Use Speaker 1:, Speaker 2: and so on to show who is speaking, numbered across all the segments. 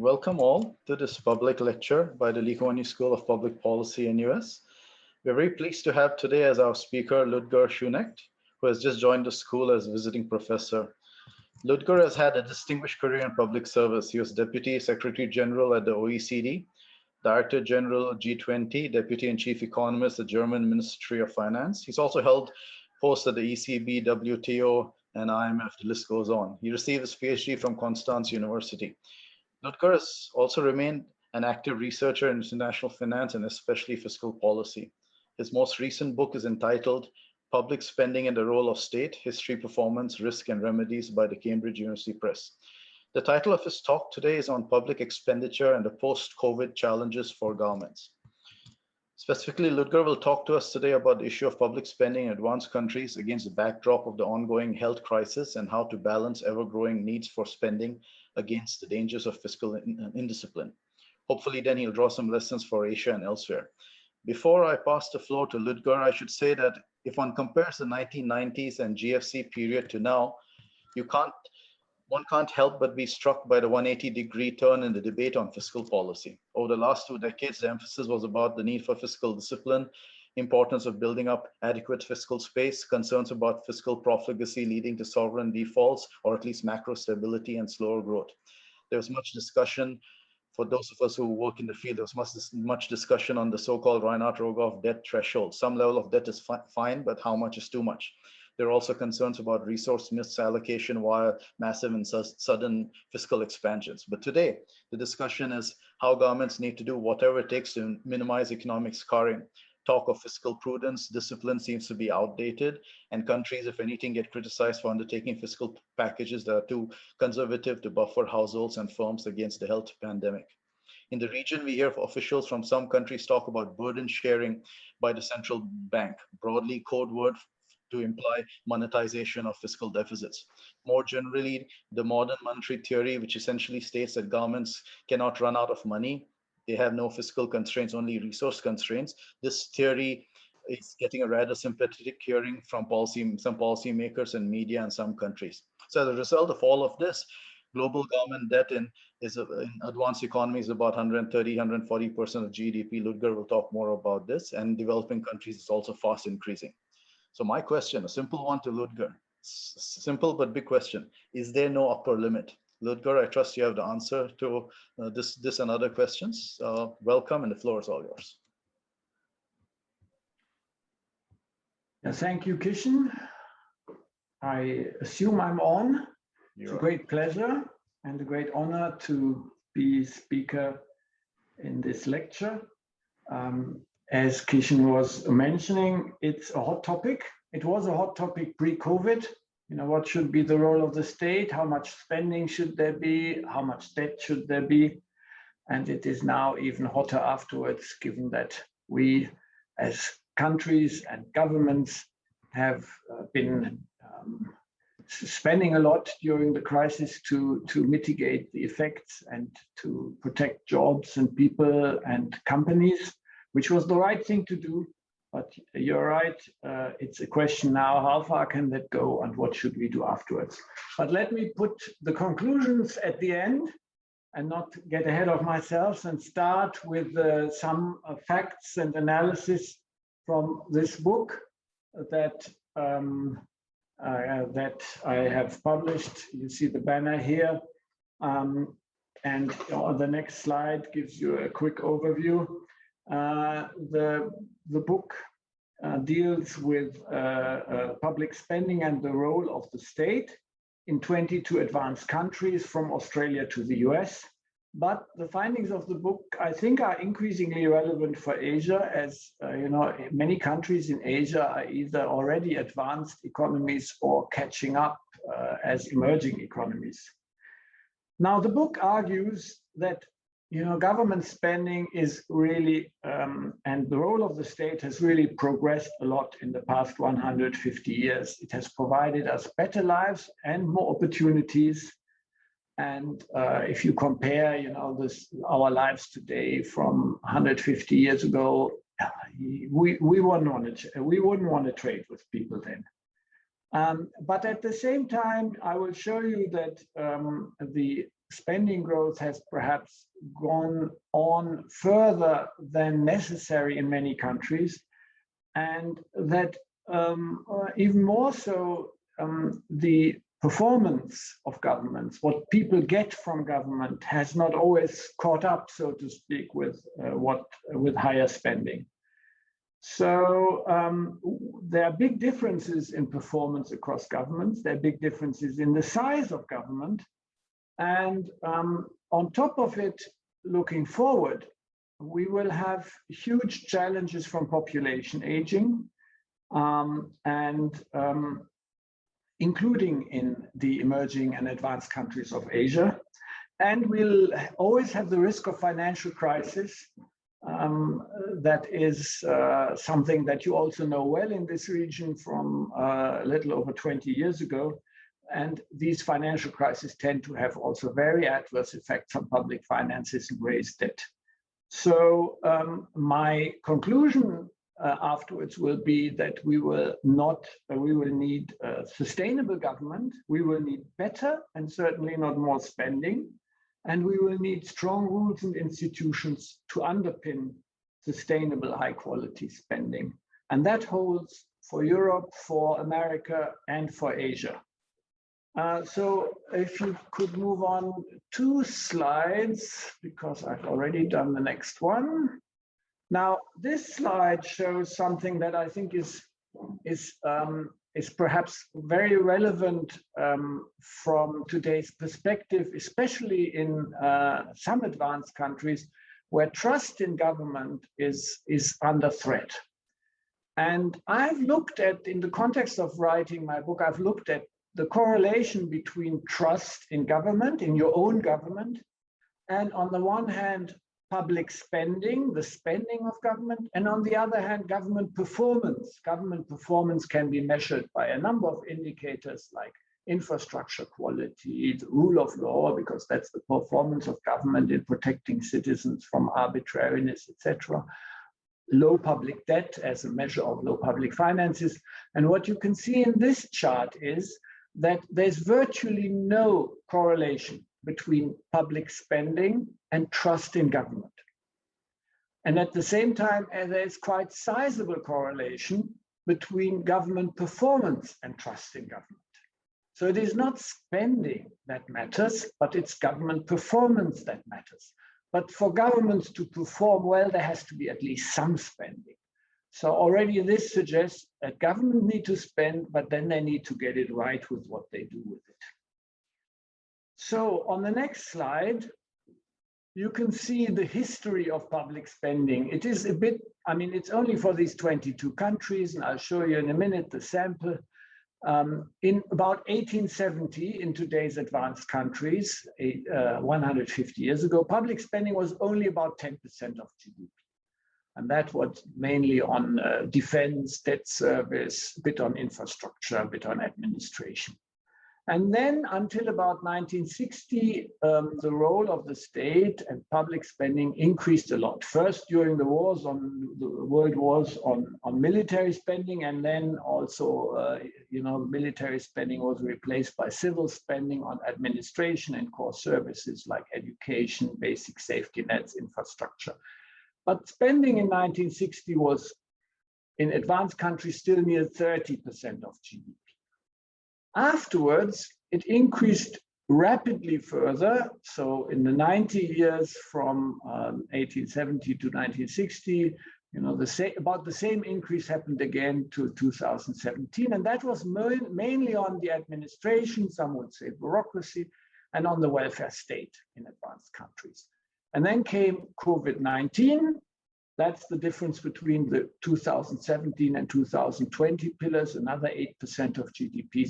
Speaker 1: Welcome all to this public lecture by the Kuan School of Public Policy in US. We're very pleased to have today as our speaker Ludger Schoenecht, who has just joined the school as visiting professor. Ludger has had a distinguished career in public service. He was Deputy Secretary General at the OECD, Director General G20, Deputy and Chief Economist at the German Ministry of Finance. He's also held posts at the ECB, WTO, and IMF. The list goes on. He received his PhD from Constance University. Ludger has also remained an active researcher in international finance and especially fiscal policy. His most recent book is entitled Public Spending and the Role of State, History, Performance, Risk and Remedies by the Cambridge University Press. The title of his talk today is on public expenditure and the post-COVID challenges for governments. Specifically, Ludger will talk to us today about the issue of public spending in advanced countries against the backdrop of the ongoing health crisis and how to balance ever-growing needs for spending against the dangers of fiscal indiscipline. Hopefully, then he'll draw some lessons for Asia and elsewhere. Before I pass the floor to Ludger, I should say that if one compares the 1990s and GFC period to now, one can't help but be struck by the 180-degree turn in the debate on fiscal policy. Over the last 2 decades, the emphasis was about the need for fiscal discipline, importance of building up adequate fiscal space, concerns about fiscal profligacy leading to sovereign defaults, or at least macro stability and slower growth. There was much discussion, for those of us who work in the field, there was much discussion on the so-called Reinhart-Rogoff debt threshold. Some level of debt is fine, but how much is too much? There are also concerns about resource misallocation via massive and sudden fiscal expansions. But today, the discussion is how governments need to do whatever it takes to minimize economic scarring. Talk of fiscal prudence, discipline seems to be outdated, and countries, if anything, get criticized for undertaking fiscal packages that are too conservative to buffer households and firms against the health pandemic. In the region, we hear officials from some countries talk about burden sharing by the central bank, broadly code word to imply monetization of fiscal deficits. More generally, the modern monetary theory, which essentially states that governments cannot run out of money, they have no fiscal constraints, only resource constraints. This theory is getting a rather sympathetic hearing from some policymakers and media in some countries. So as a result of all of this, global government debt in advanced economies about 130, 140% of GDP. Ludger will talk more about this, and developing countries is also fast increasing. So my question, a simple one to Ludger, simple but big question, is there no upper limit? Ludger, I trust you have the answer to this and other questions. Welcome, and the floor is all yours.
Speaker 2: Yeah, thank you, Kishan. I assume I'm on. It's a great pleasure and a great honor to be speaker in this lecture. As Kishan was mentioning, it's a hot topic. It was a hot topic pre-COVID. You know, what should be the role of the state? How much spending should there be? How much debt should there be? And it is now even hotter afterwards, given that we as countries and governments have been spending a lot during the crisis to mitigate the effects and to protect jobs and people and companies, which was the right thing to do. But you're right, it's a question now, how far can that go and what should we do afterwards? But let me put the conclusions at the end and not get ahead of myself and start with some facts and analysis from this book that I have published. You see the banner here. And on the next slide gives you a quick overview. The book deals with public spending and the role of the state in 22 advanced countries from Australia to the US. But the findings of the book, I think, are increasingly relevant for Asia, as you know, many countries in Asia are either already advanced economies or catching up as emerging economies. Now, the book argues that government spending is really, and the role of the state has really progressed a lot in the past 150 years. It has provided us better lives and more opportunities. And if you compare, our lives today from 150 years ago, we wouldn't want to trade with people then. But at the same time, I will show you that the spending growth has perhaps gone on further than necessary in many countries, and that even more so, the performance of governments, what people get from government, has not always caught up, so to speak, with higher spending. So there are big differences in performance across governments. There are big differences in the size of government. And on top of it, looking forward, we will have huge challenges from population aging, including in the emerging and advanced countries of Asia. And we'll always have the risk of financial crisis. That is something that you also know well in this region from a little over 20 years ago. And these financial crises tend to have also very adverse effects on public finances and raise debt. So my conclusion afterwards will be that we will need sustainable government, we will need better and certainly not more spending, and we will need strong rules and institutions to underpin sustainable high quality spending. And that holds for Europe, for America, and for Asia. So if you could move on 2 slides, because I've already done the next one. Now, this slide shows something that I think is perhaps very relevant from today's perspective, especially in some advanced countries where trust in government is under threat. And I've looked at, in the context of writing my book, I've looked at the correlation between trust in government, in your own government, and on the one hand, public spending, the spending of government, and on the other hand, government performance. Government performance can be measured by a number of indicators like infrastructure quality, the rule of law, because that's the performance of government in protecting citizens from arbitrariness, etc. Low public debt as a measure of low public finances. And what you can see in this chart is that there's virtually no correlation between public spending and trust in government. And at the same time, there's quite sizable correlation between government performance and trust in government. So it is not spending that matters, but it's government performance that matters. But for governments to perform well, there has to be at least some spending. So already this suggests that government need to spend, but then they need to get it right with what they do with it. So on the next slide, you can see the history of public spending. It is a bit, I mean, it's only for these 22 countries, and I'll show you in a minute the sample. In about 1870, in today's advanced countries, 150 years ago, public spending was only about 10% of GDP. And that was mainly on defense, debt service, a bit on infrastructure, a bit on administration. And then until about 1960, the role of the state and public spending increased a lot. First during the wars, world wars on military spending, and then also, military spending was replaced by civil spending on administration and core services like education, basic safety nets, infrastructure. But spending in 1960 was, in advanced countries, still near 30% of GDP. Afterwards, it increased rapidly further. So in the 90 years from 1870 to 1960, about the same increase happened again to 2017. And that was mainly on the administration, some would say bureaucracy, and on the welfare state in advanced countries. And then came COVID-19. That's the difference between the 2017 and 2020 pillars, another 8% of GDP.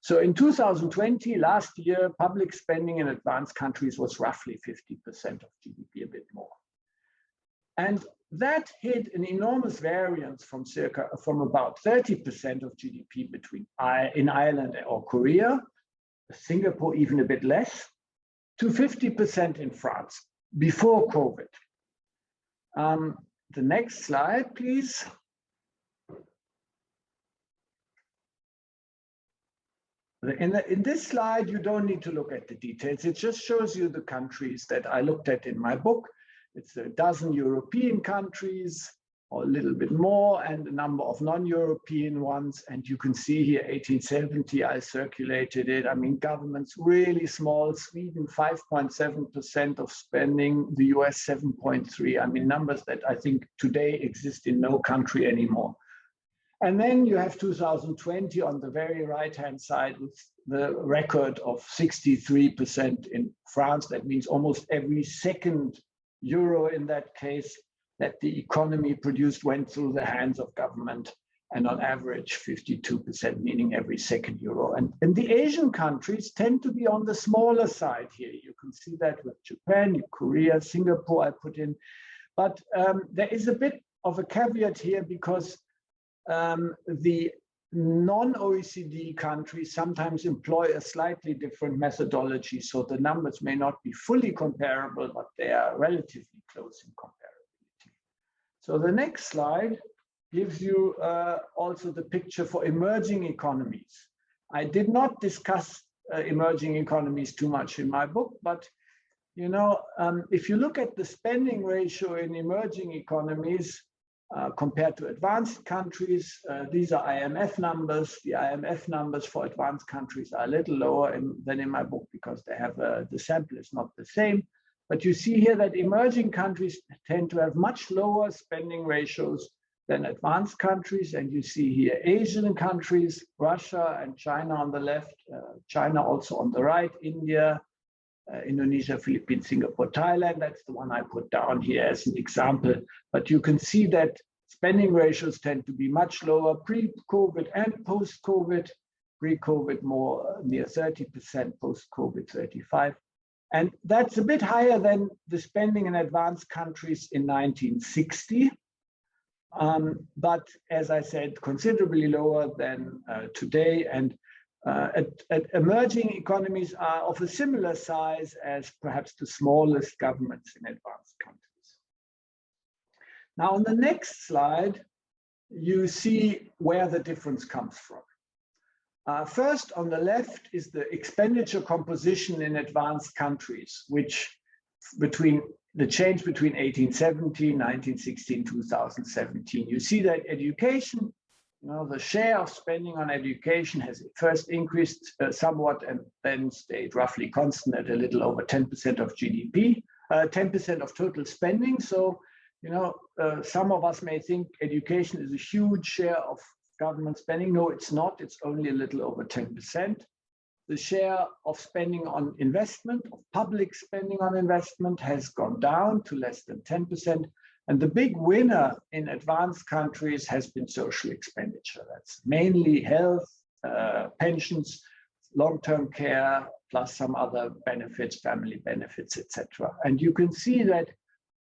Speaker 2: So in 2020, last year, public spending in advanced countries was roughly 50% of GDP, a bit more. And that hid an enormous variance from about 30% of GDP in Ireland or Korea, Singapore even a bit less, to 50% in France before COVID. The next slide, please. In this slide, you don't need to look at the details. It just shows you the countries that I looked at in my book. It's a dozen European countries, or a little bit more, and a number of non-European ones. And you can see here, 1870, I circulated it. I mean, governments really small. Sweden, 5.7% of spending, the US, 7.3. I mean, numbers that I think today exist in no country anymore. And then you have 2020 on the very right-hand side with the record of 63% in France. That means almost every second euro in that case that the economy produced went through the hands of government, and on average 52%, meaning every second euro. And the Asian countries tend to be on the smaller side here. You can see that with Japan, Korea, Singapore I put in. But there is a bit of a caveat here because the non-OECD countries sometimes employ a slightly different methodology, so the numbers may not be fully comparable, but they are relatively close in comparability. So the next slide gives you also the picture for emerging economies. I did not discuss emerging economies too much in my book, but you know, if you look at the spending ratio in emerging economies, compared to advanced countries, these are IMF numbers. The IMF numbers for advanced countries are a little lower than in my book because they have the sample is not the same. But you see here that emerging countries tend to have much lower spending ratios than advanced countries. And you see here Asian countries, Russia and China on the left, China also on the right, India, Indonesia, Philippines, Singapore, Thailand. That's the one I put down here as an example. But you can see that spending ratios tend to be much lower pre-COVID and post-COVID. Pre-COVID more near 30%, post-COVID 35%. And that's a bit higher than the spending in advanced countries in 1960. But as I said, considerably lower than today. And emerging economies are of a similar size as perhaps the smallest governments in advanced countries. Now, on the next slide, you see where the difference comes from. First, on the left is the expenditure composition in advanced countries, which the change between 1870, 1960, and 2017. You see that education, you know, the share of spending on education has first increased somewhat and then stayed roughly constant at a little over 10% of GDP, 10% of total spending. So, you know, some of us may think education is a huge share of government spending. No, it's not. It's only a little over 10%. The share of spending on investment, of public spending on investment, has gone down to less than 10%. And the big winner in advanced countries has been social expenditure. That's mainly health, pensions, long-term care, plus some other benefits, family benefits, etc. And you can see that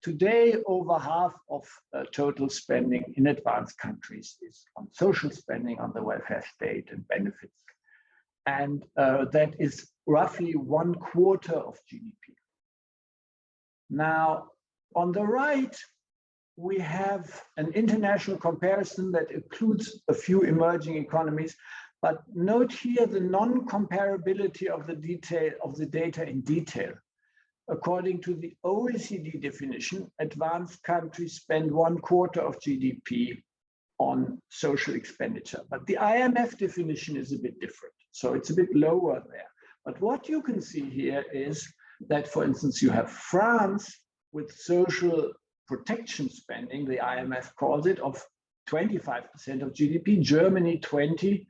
Speaker 2: today, over half of total spending in advanced countries is on social spending, on the welfare state and benefits. And that is roughly 1/4 of GDP. Now, on the right, we have an international comparison that includes a few emerging economies, but note here the non-comparability of the data in detail. According to the OECD definition, advanced countries spend 1/4 of GDP on social expenditure, but the IMF definition is a bit different. So it's a bit lower there. But what you can see here is that, for instance, you have France with social protection spending, the IMF calls it, of 25% of GDP, Germany 20%,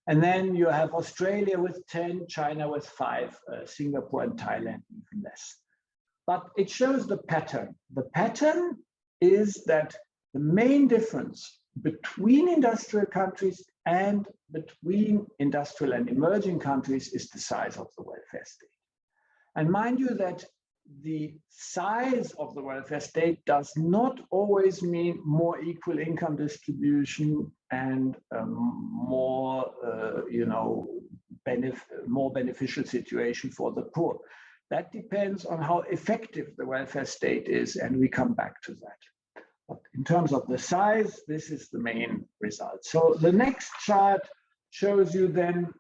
Speaker 2: and then you have Australia with 10%, China with 5%, Singapore and Thailand even less. But it shows the pattern. The pattern is that the main difference between industrial countries and between industrial and emerging countries is the size of the welfare state. And mind you that the size of the welfare state does not always mean more equal income distribution and more, more beneficial situation for the poor. That depends on how effective the welfare state is, and we come back to that. But in terms of the size, this is the main result. So the next chart shows you then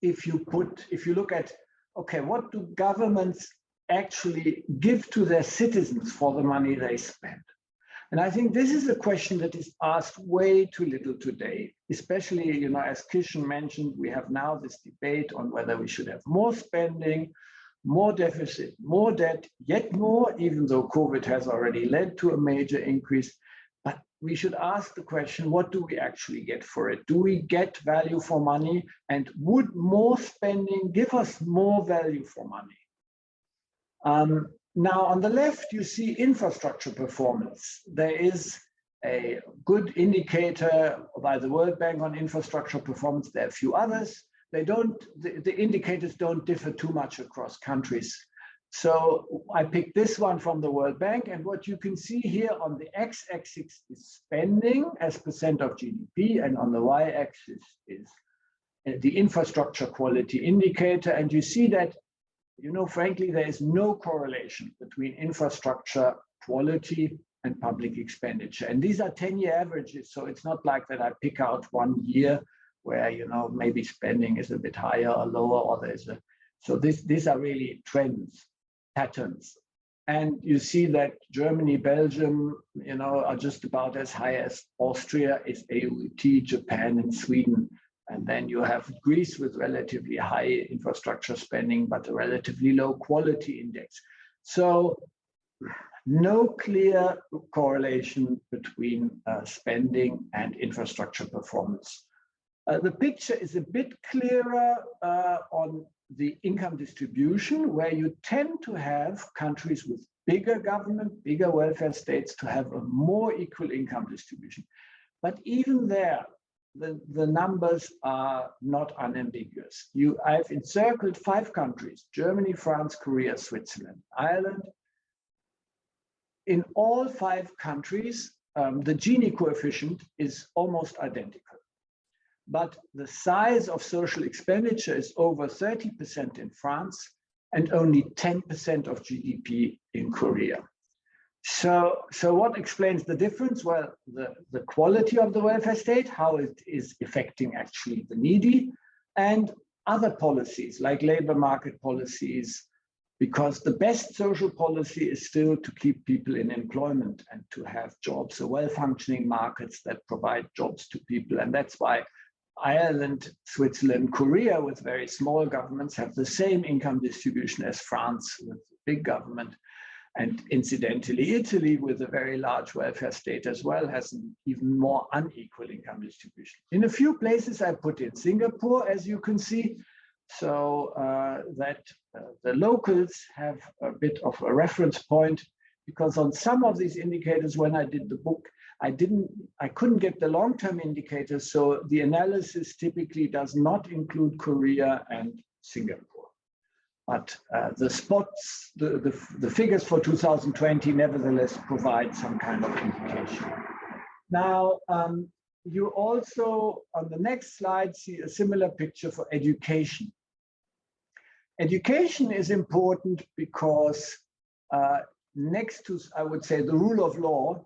Speaker 2: if you look at, okay, what do governments actually give to their citizens for the money they spend? And I think this is a question that is asked way too little today, especially, as Kishan mentioned, we have now this debate on whether we should have more spending, more deficit, more debt, yet more, even though COVID has already led to a major increase. But we should ask the question, what do we actually get for it? Do we get value for money? And would more spending give us more value for money? Now, on the left, you see infrastructure performance. There is a good indicator by the World Bank on infrastructure performance. There are a few others. The indicators don't differ too much across countries. So I picked this one from the World Bank, and what you can see here on the x-axis is spending as percent of GDP, and on the y-axis is the infrastructure quality indicator. And you see that, frankly, there is no correlation between infrastructure quality and public expenditure. And these are 10-year averages, so it's not like that I pick out one year where, maybe spending is a bit higher or lower, or so these are really trends, patterns. And you see that Germany, Belgium, are just about as high as Austria is AUT, Japan, and Sweden. And then you have Greece with relatively high infrastructure spending, but a relatively low quality index. So no clear correlation between spending and infrastructure performance. The picture is a bit clearer on the income distribution, where you tend to have countries with bigger government, bigger welfare states to have a more equal income distribution. But even there, the numbers are not unambiguous. I've encircled 5 countries: Germany, France, Korea, Switzerland, Ireland. In all 5 countries, the Gini coefficient is almost identical. But the size of social expenditure is over 30% in France and only 10% of GDP in Korea. So what explains the difference? Well, the quality of the welfare state, how it is affecting actually the needy, and other policies like labor market policies, because the best social policy is still to keep people in employment and to have jobs, so well-functioning markets that provide jobs to people. And that's why Ireland, Switzerland, Korea, with very small governments, have the same income distribution as France with big government. And incidentally, Italy, with a very large welfare state as well, has an even more unequal income distribution. In a few places, I put in Singapore, as you can see, so that the locals have a bit of a reference point, because on some of these indicators, when I did the book, I couldn't get the long-term indicators, so the analysis typically does not include Korea and Singapore. But the spots, the figures for 2020 nevertheless provide some kind of indication. Now, you also, on the next slide, see a similar picture for education. Education is important because next to, I would say, the rule of law,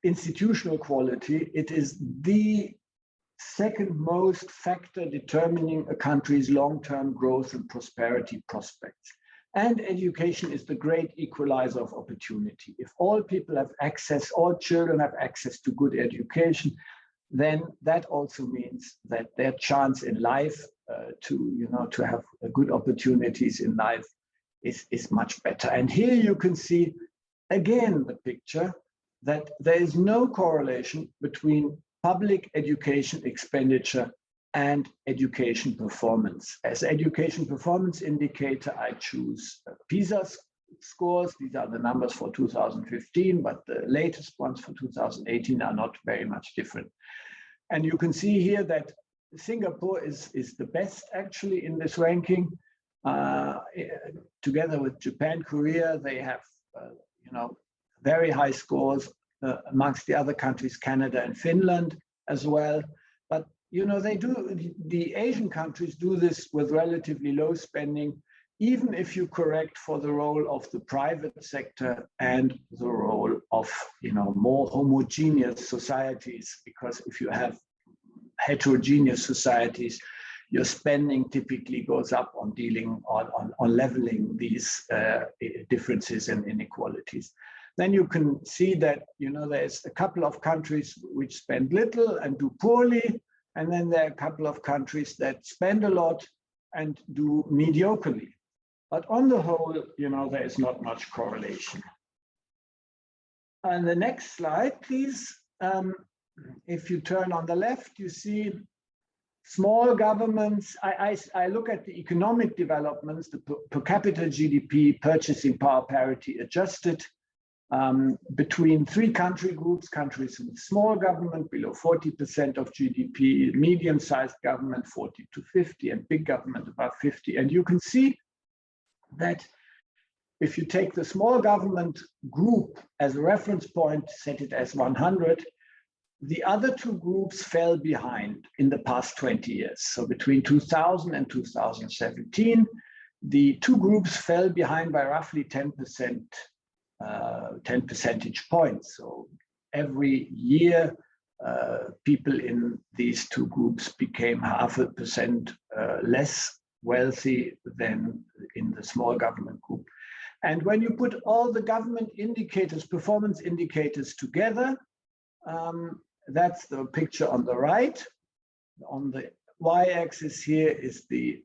Speaker 2: institutional quality, it is the second most factor determining a country's long-term growth and prosperity prospects. And education is the great equalizer of opportunity. If all people have access, all children have access to good education, then that also means that their chance in life to have good opportunities in life is much better. And here you can see again the picture that there is no correlation between public education expenditure and education performance. As education performance indicator, I choose PISA scores. These are the numbers for 2015, but the latest ones for 2018 are not very much different. And you can see here that Singapore is the best actually in this ranking. Together with Japan, Korea, they have very high scores amongst the other countries, Canada and Finland as well. But the Asian countries do this with relatively low spending, even if you correct for the role of the private sector and the role of more homogeneous societies. Because if you have heterogeneous societies, your spending typically goes up on dealing on leveling these differences and inequalities. Then you can see that, you know, there's a couple of countries which spend little and do poorly, and then there are a couple of countries that spend a lot and do mediocrely. But on the whole, you know, there is not much correlation. And the next slide, please. If you turn on the left, you see small governments. I look at the economic developments, the per capita GDP, purchasing power parity adjusted between three country groups: countries with small government below 40% of GDP, medium-sized government 40 to 50, and big government above 50. And you can see that if you take the small government group as a reference point, set it as 100, the other two groups fell behind in the past 20 years. So between 2000 and 2017, the two groups fell behind by roughly 10%, 10 percentage points. So every year, people in these two groups became 0.5% less wealthy than in the small government group. And when you put all the government indicators, performance indicators together, that's the picture on the right. On the y-axis here is the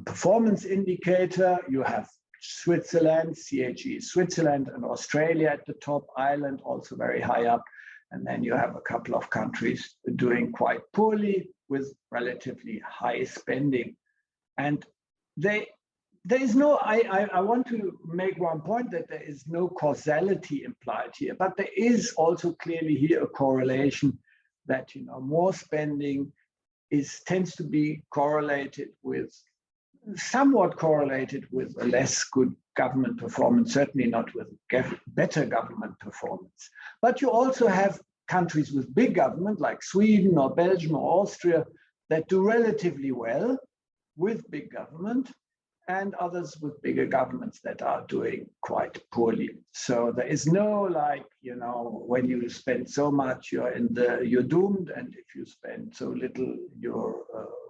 Speaker 2: performance indicator. You have Switzerland, CHE Switzerland, and Australia at the top, Ireland also very high up. And then you have a couple of countries doing quite poorly with relatively high spending. And there is no, I want to make one point that there is no causality implied here, but there is also clearly here a correlation that, you know, more spending tends to be correlated with, somewhat correlated with a less good government performance, certainly not with better government performance. But you also have countries with big government like Sweden or Belgium or Austria that do relatively well with big government, and others with bigger governments that are doing quite poorly. So there is no, like, you know, when you spend so much, you're doomed, and if you spend so little, you're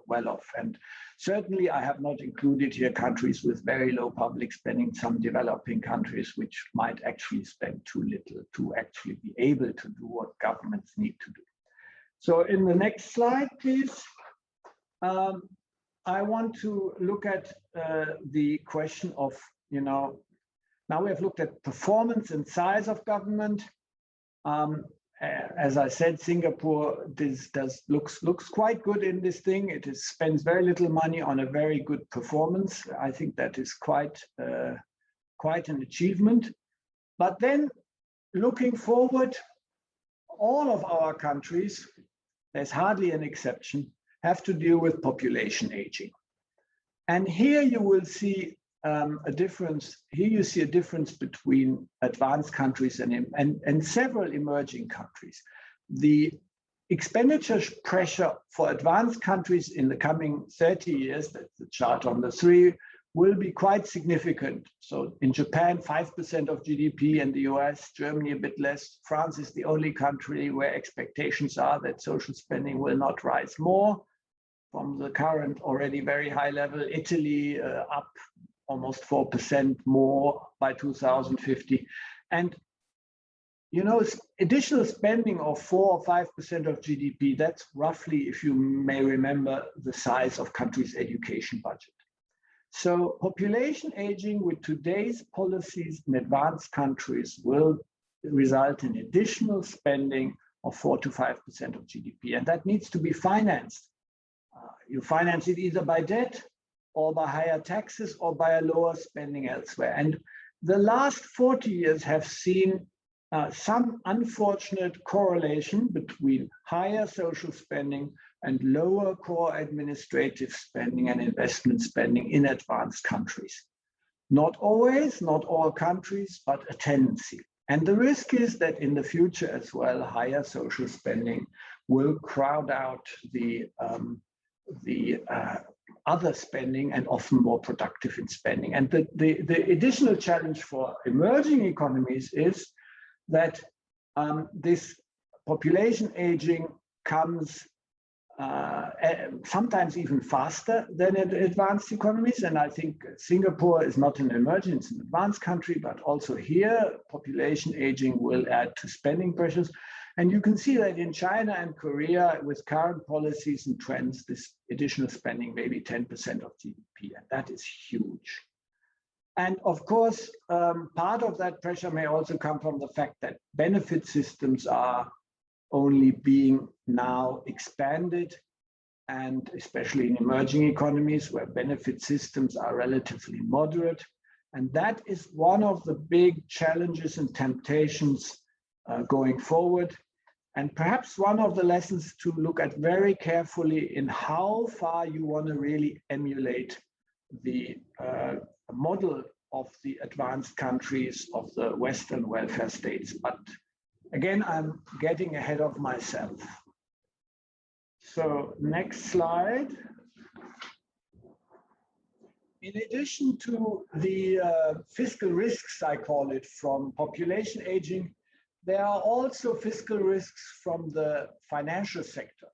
Speaker 2: well off. And certainly I have not included here countries with very low public spending, some developing countries which might actually spend too little to actually be able to do what governments need to do. So in the next slide, please. I want to look at the question of, you know, now we have looked at performance and size of government. As I said, Singapore looks quite good in this thing. It spends very little money on a very good performance. I think that is quite an achievement. But then looking forward, all of our countries, there's hardly an exception, have to deal with population aging. And here you will see a difference. Here you see a difference between advanced countries and several emerging countries. The expenditure pressure for advanced countries in the coming 30 years, that's the chart on the 3, will be quite significant. So in Japan, 5% of GDP, in the US, Germany a bit less. France is the only country where expectations are that social spending will not rise more from the current already very high level. Italy up almost 4% more by 2050. And, you know, additional spending of 4 or 5% of GDP, that's roughly, if you may remember, the size of countries' education budget. So population aging with today's policies in advanced countries will result in additional spending of 4 to 5% of GDP. And that needs to be financed. You finance it either by debt or by higher taxes or by a lower spending elsewhere. And the last 40 years have seen some unfortunate correlation between higher social spending and lower core administrative spending and investment spending in advanced countries. Not always, not all countries, but a tendency. And the risk is that in the future as well, higher social spending will crowd out the other spending and often more productive in spending. And the additional challenge for emerging economies is that this population aging comes sometimes even faster than advanced economies. And I think Singapore is not an emerging, it's an advanced country, but also here, population aging will add to spending pressures. And you can see that in China and Korea, with current policies and trends, this additional spending may be 10% of GDP, and that is huge. And of course, part of that pressure may also come from the fact that benefit systems are only being now expanded, and especially in emerging economies where benefit systems are relatively moderate. And that is one of the big challenges and temptations going forward. And perhaps one of the lessons to look at very carefully in how far you want to really emulate the model of the advanced countries of the Western welfare states. But again, I'm getting ahead of myself. So next slide. In addition to the fiscal risks, I call it, from population aging, there are also fiscal risks from the financial sector.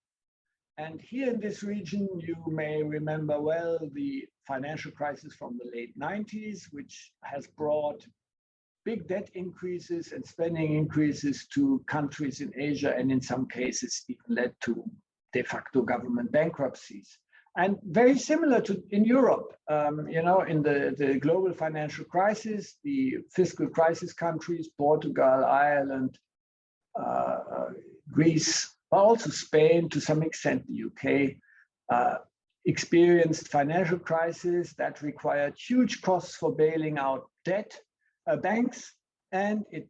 Speaker 2: And here in this region, you may remember well the financial crisis from the late 90s, which has brought big debt increases and spending increases to countries in Asia, and in some cases even led to de facto government bankruptcies. And very similar to in Europe, you know, in the global financial crisis, the fiscal crisis countries, Portugal, Ireland, Greece, but also Spain, to some extent the UK, experienced financial crisis that required huge costs for bailing out banks, and it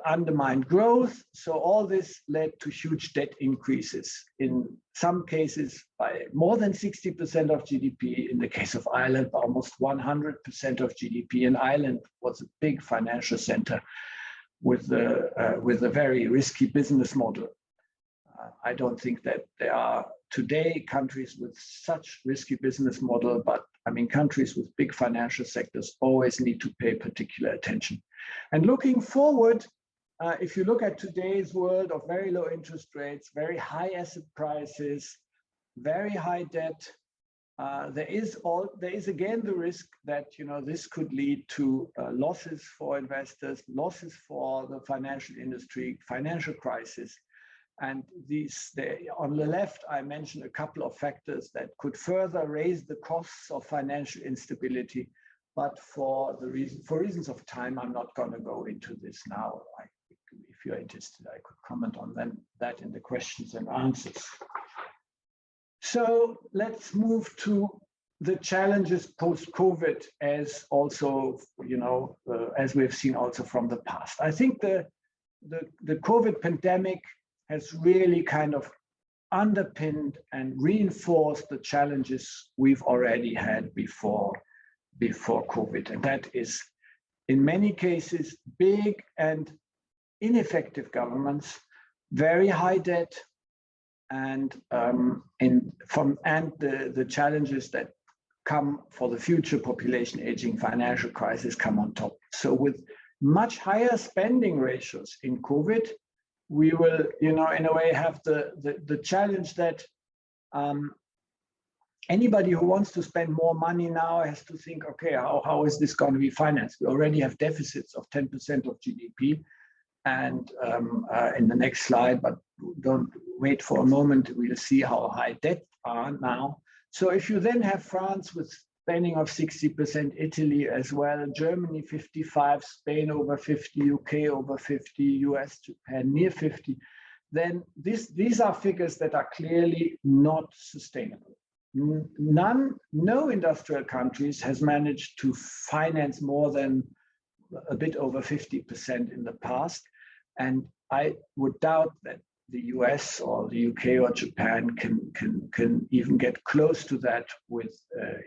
Speaker 2: undermined growth. So all this led to huge debt increases, in some cases by more than 60% of GDP, in the case of Ireland, by almost 100% of GDP. And Ireland was a big financial center with a very risky business model. I don't think that there are today countries with such risky business model, but I mean, countries with big financial sectors always need to pay particular attention. And looking forward, if you look at today's world of very low interest rates, very high asset prices, very high debt, there is again the risk that, you know, this could lead to losses for investors, losses for the financial industry, financial crisis. And on the left, I mentioned a couple of factors that could further raise the costs of financial instability. But for reasons of time, I'm not going to go into this now. If you're interested, I could comment on that in the questions and answers. So let's move to the challenges post-COVID, as also, you know, as we've seen also from the past. I think the COVID pandemic has really kind of underpinned and reinforced the challenges we've already had before COVID. And that is, in many cases, big and ineffective governments, very high debt, and the challenges that come for the future population aging, financial crisis come on top. So with much higher spending ratios in COVID, we will, you know, in a way have the challenge that anybody who wants to spend more money now has to think, okay, how is this going to be financed? We already have deficits of 10% of GDP. And in the next slide, but don't wait for a moment, we'll see how high debt are now. So if you then have France with spending of 60%, Italy as well, Germany 55%, Spain over 50%, UK over 50%, US, Japan near 50%, then these are figures that are clearly not sustainable. No industrial countries has managed to finance more than a bit over 50% in the past. And I would doubt that the US or the UK or Japan can even get close to that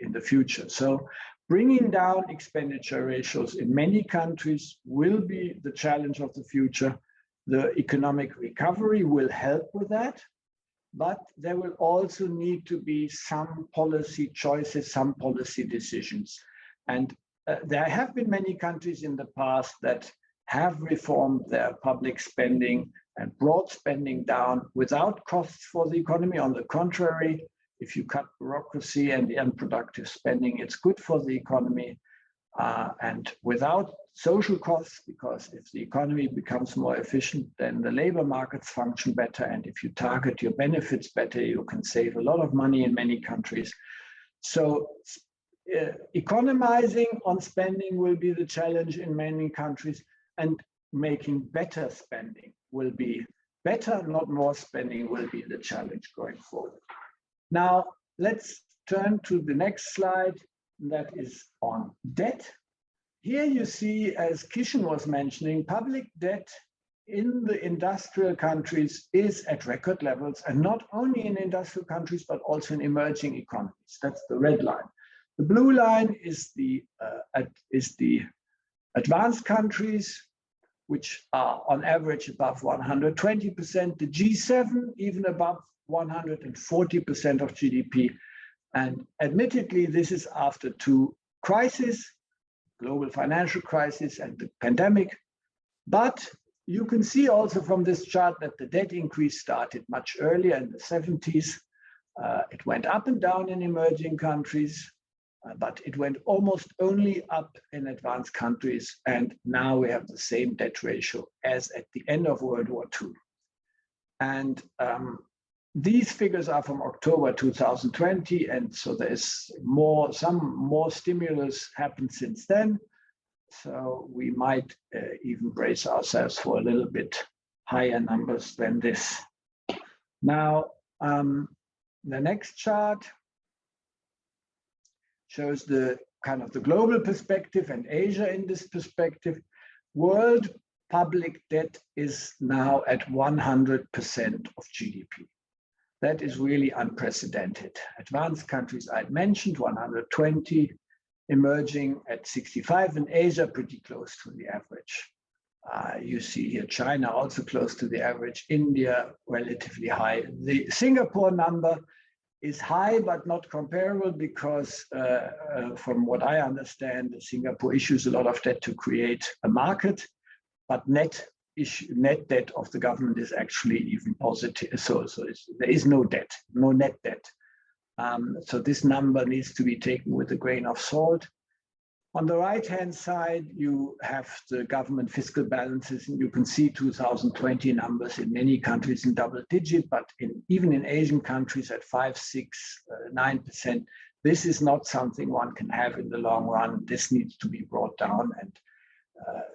Speaker 2: in the future. So bringing down expenditure ratios in many countries will be the challenge of the future. The economic recovery will help with that, but there will also need to be some policy choices, some policy decisions. And there have been many countries in the past that have reformed their public spending and brought spending down without costs for the economy. On the contrary, if you cut bureaucracy and the unproductive spending, it's good for the economy. And without social costs, because if the economy becomes more efficient, then the labor markets function better. And if you target your benefits better, you can save a lot of money in many countries. So economizing on spending will be the challenge in many countries, and making better spending will be better, not more spending, will be the challenge going forward. Now, let's turn to the next slide. That is on debt. Here you see, as Kishan was mentioning, public debt in the industrial countries is at record levels, and not only in industrial countries, but also in emerging economies. That's the red line. The blue line is the advanced countries, which are on average above 120%, the G7 even above 140% of GDP. And admittedly, this is after two crises, global financial crisis and the pandemic. But you can see also from this chart that the debt increase started much earlier in the 70s. It went up and down in emerging countries, but it went almost only up in advanced countries. And now we have the same debt ratio as at the end of World War II. And these figures are from October 2020, and so there's some more stimulus happened since then. So we might even brace ourselves for a little bit higher numbers than this. Now, the next chart shows the kind of the global perspective and Asia in this perspective. World public debt is now at 100% of GDP. That is really unprecedented. Advanced countries I'd mentioned, 120, emerging at 65, and Asia pretty close to the average. You see here China also close to the average, India relatively high. The Singapore number is high, but not comparable because from what I understand, Singapore issues a lot of debt to create a market, but net debt of the government is actually even positive. So there is no debt, no net debt. So this number needs to be taken with a grain of salt. On the right-hand side, you have the government fiscal balances, and you can see 2020 numbers in many countries in double digit, but even in Asian countries at 5, 6, 9%. This is not something one can have in the long run. This needs to be brought down. And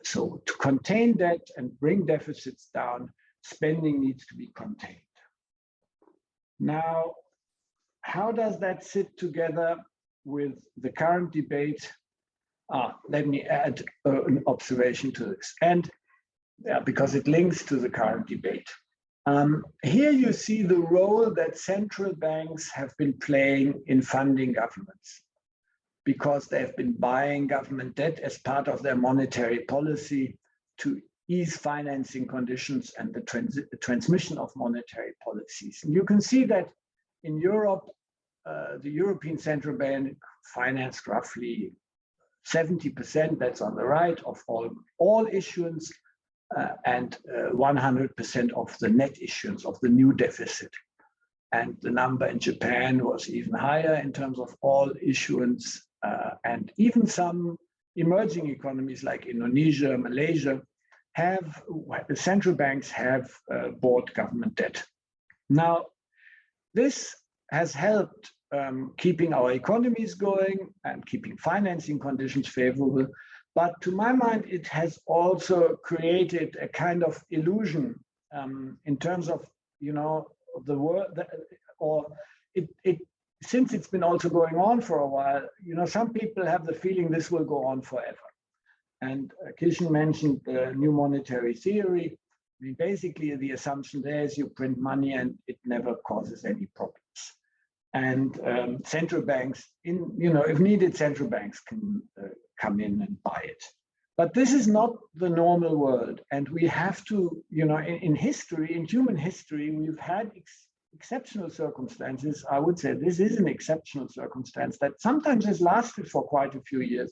Speaker 2: so to contain debt and bring deficits down, spending needs to be contained. Now, how does that sit together with the current debate? Let me add an observation to this, and because it links to the current debate. Here you see the role that central banks have been playing in funding governments, because they've been buying government debt as part of their monetary policy to ease financing conditions and the transmission of monetary policies. And you can see that in Europe, the European Central Bank financed roughly 70%, that's on the right, of all issuance, and 100% of the net issuance of the new deficit. And the number in Japan was even higher in terms of all issuance. And even some emerging economies like Indonesia, Malaysia, the central banks have bought government debt. Now, this has helped keeping our economies going and keeping financing conditions favorable. But to my mind, it has also created a kind of illusion in terms of, the world, since it's been also going on for a while, some people have the feeling this will go on forever. And Kishan mentioned the new monetary theory. I mean, basically the assumption there is you print money and it never causes any problems. And central banks, if needed, central banks can come in and buy it. But this is not the normal world. And we have to, in history, in human history, we've had exceptional circumstances. I would say this is an exceptional circumstance that sometimes has lasted for quite a few years.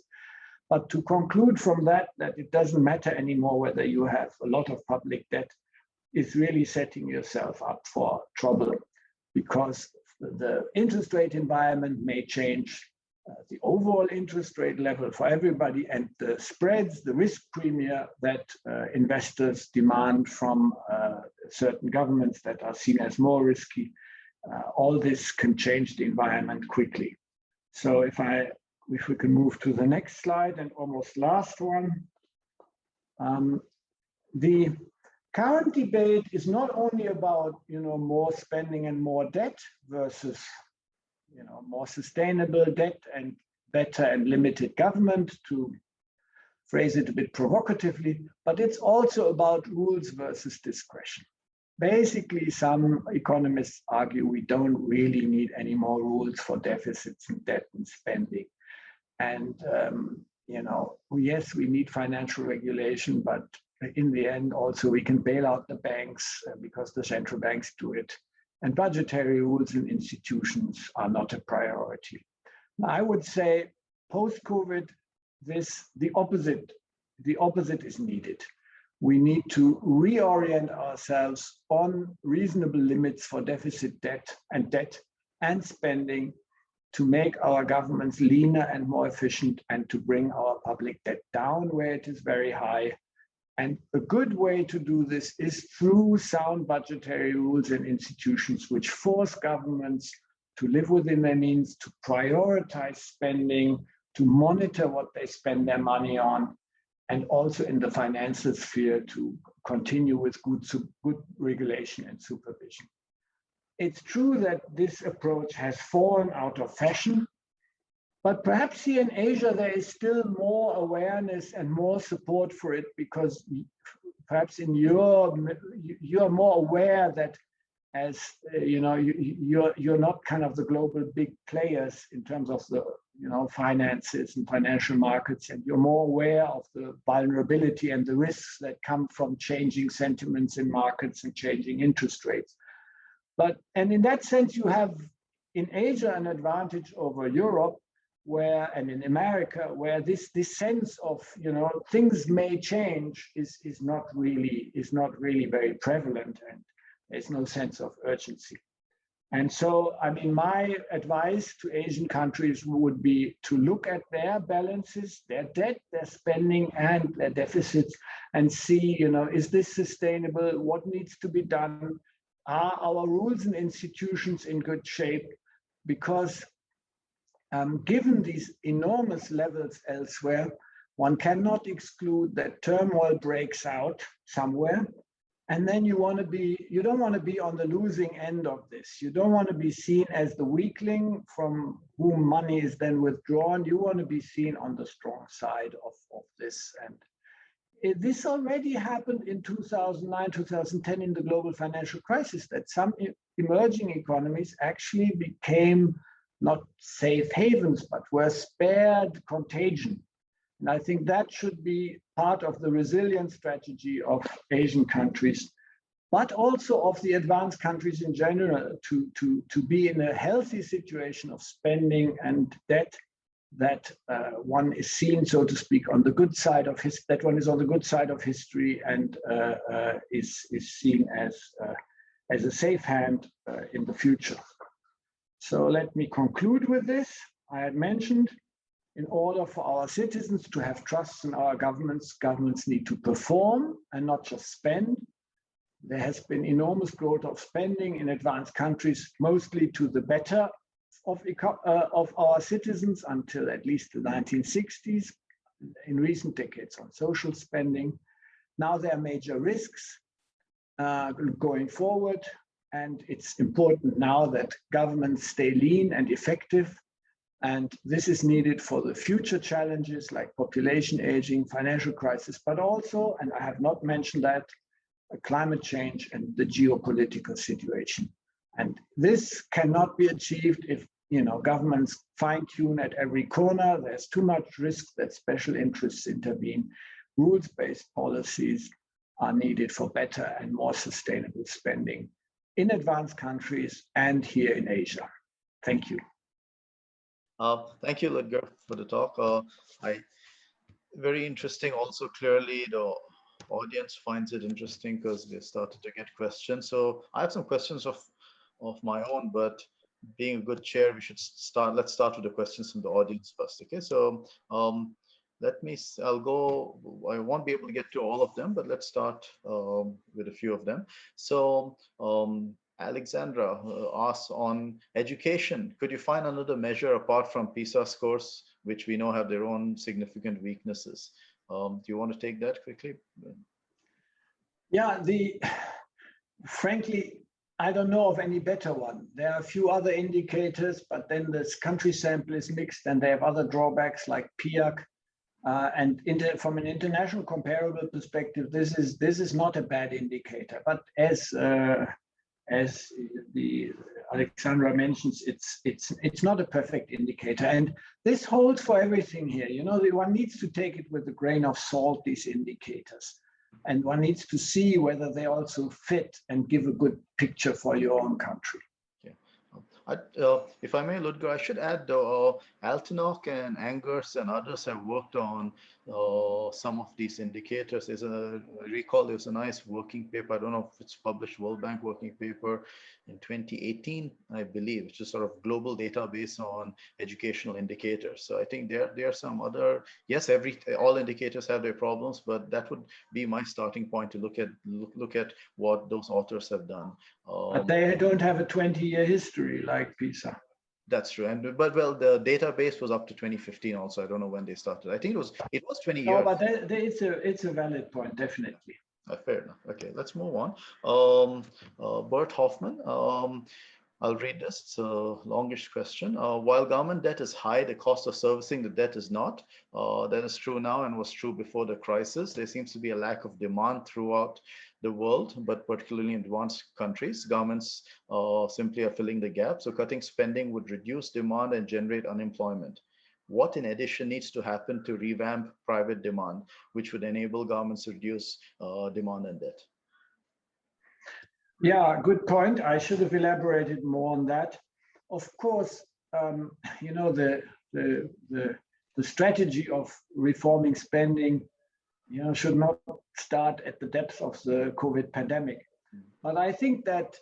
Speaker 2: But to conclude from that it doesn't matter anymore whether you have a lot of public debt is really setting yourself up for trouble, because the interest rate environment may change the overall interest rate level for everybody, and the spreads, the risk premia that investors demand from certain governments that are seen as more risky, all this can change the environment quickly. So if we can move to the next slide, and almost last one. The current debate is not only about more spending and more debt versus more sustainable debt and better and limited government, to phrase it a bit provocatively, but it's also about rules versus discretion. Basically, some economists argue we don't really need any more rules for deficits and debt and spending. And yes, we need financial regulation, but in the end, also we can bail out the banks because the central banks do it. And budgetary rules and institutions are not a priority. I would say post-COVID, the opposite is needed. We need to reorient ourselves on reasonable limits for deficit debt and spending, to make our governments leaner and more efficient, and to bring our public debt down where it is very high. And a good way to do this is through sound budgetary rules and institutions which force governments to live within their means, to prioritize spending, to monitor what they spend their money on, and also in the financial sphere to continue with good regulation and supervision. It's true that this approach has fallen out of fashion, but perhaps here in Asia, there is still more awareness and more support for it, because perhaps in Europe, you're more aware that as you're not kind of the global big players in terms of the finances and financial markets, and you're more aware of the vulnerability and the risks that come from changing sentiments in markets and changing interest rates. And in that sense, you have in Asia an advantage over Europe, and in America, where this sense of things may change is not really very prevalent, and there's no sense of urgency. And so, I mean, my advice to Asian countries would be to look at their balances, their debt, their spending, and their deficits, and see, is this sustainable? What needs to be done? Are our rules and institutions in good shape? Because given these enormous levels elsewhere, one cannot exclude that turmoil breaks out somewhere. And then you don't want to be on the losing end of this. You don't want to be seen as the weakling from whom money is then withdrawn. You want to be seen on the strong side of this. And this already happened in 2009, 2010 in the global financial crisis, that some emerging economies actually became not safe havens, but were spared contagion. And I think that should be part of the resilience strategy of Asian countries, but also of the advanced countries in general, to be in a healthy situation of spending and debt, that one is seen, so to speak, on the good side of that one is on the good side of history, and is seen as a safe hand in the future. So let me conclude with this. I had mentioned, in order for our citizens to have trust in our governments, governments need to perform and not just spend. There has been enormous growth of spending in advanced countries, mostly to the better of our citizens until at least the 1960s, in recent decades on social spending. Now there are major risks going forward, and it's important now that governments stay lean and effective. And this is needed for the future challenges like population aging, financial crisis, but also, and I have not mentioned that, climate change and the geopolitical situation. And this cannot be achieved if governments fine-tune at every corner. There's too much risk that special interests intervene. Rules-based policies are needed for better and more sustainable spending in advanced countries and here in Asia. Thank you.
Speaker 1: Thank you, Ludger, for the talk. Very interesting. Also, clearly the audience finds it interesting because they started to get questions. So I have some questions of my own, but being a good chair, we should start. Let's start with the questions from the audience first. Okay, so I'll go. I won't be able to get to all of them, but let's start with a few of them. So Alexandra asks on education. Could you find another measure apart from PISA scores, which we know have their own significant weaknesses? Do you want to take that quickly?
Speaker 2: Yeah, frankly, I don't know of any better one. There are a few other indicators, but then this country sample is mixed and they have other drawbacks like PIAC. From an international comparable perspective, this is not a bad indicator. But as the Alexandra mentions, it's not a perfect indicator, and this holds for everything here. You know, one needs to take it with a grain of salt, these indicators, and one needs to see whether they also fit and give a good picture for your own country.
Speaker 1: If I may, Ludger, I should add, Altinok and Angers and others have worked on some of these indicators. I recall there was a nice working paper. I don't know if it's published, World Bank working paper in 2018, I believe, which is sort of global database on educational indicators. So I think there are some other, yes, all indicators have their problems, but that would be my starting point to look at what those authors have done.
Speaker 2: But they don't have a 20-year history like PISA.
Speaker 1: That's true, but the database was up to 2015 also. I don't know when they started. I think it was 20 years.
Speaker 2: No, but it's a valid point, definitely.
Speaker 1: Fair enough. Okay, let's move on. Bert Hoffman. I'll read this. It's a longish question. While government debt is high, the cost of servicing the debt is not. That is true now and was true before the crisis. There seems to be a lack of demand throughout the world, but particularly in advanced countries. Governments simply are filling the gap. So cutting spending would reduce demand and generate unemployment. What in addition needs to happen to revamp private demand, which would enable governments to reduce demand and debt?
Speaker 2: Yeah, good point. I should have elaborated more on that. Of course, you know, the strategy of reforming spending, you know, should not start at the depths of the COVID pandemic. But I think that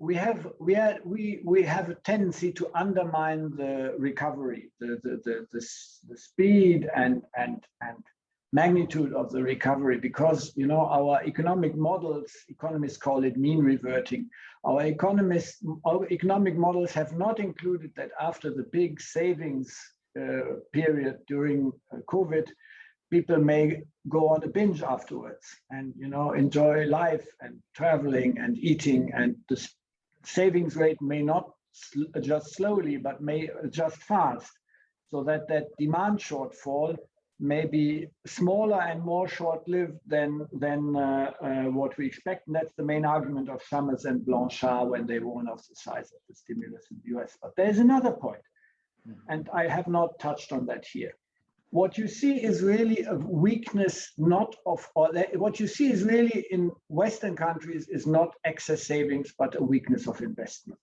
Speaker 2: we have a tendency to undermine the recovery, the speed and magnitude of the recovery, because, you know, our economic models, economists call it mean reverting. Our economic models have not included that after the big savings period during COVID, people may go on a binge afterwards and, you know, enjoy life and traveling and eating, and the savings rate may not adjust slowly, but may adjust fast, so that demand shortfall may be smaller and more short-lived than what we expect. And that's the main argument of Summers and Blanchard when they warn of the size of the stimulus in the US. But there's another point, and I have not touched on that here. What you see is really a weakness, what you see is really in Western countries is not excess savings, but a weakness of investment.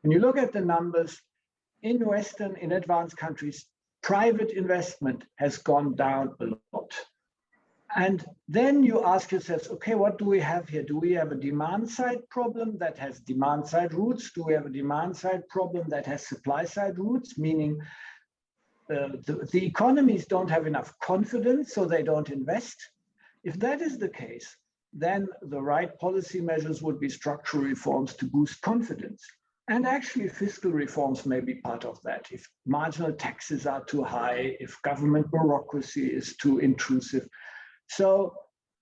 Speaker 2: When you look at the numbers, in advanced countries, private investment has gone down a lot. And then you ask yourself, okay, what do we have here? Do we have a demand side problem that has demand side roots? Do we have a demand side problem that has supply side roots, meaning the economies don't have enough confidence, so they don't invest? If that is the case, then the right policy measures would be structural reforms to boost confidence. And actually, fiscal reforms may be part of that. If marginal taxes are too high, if government bureaucracy is too intrusive. So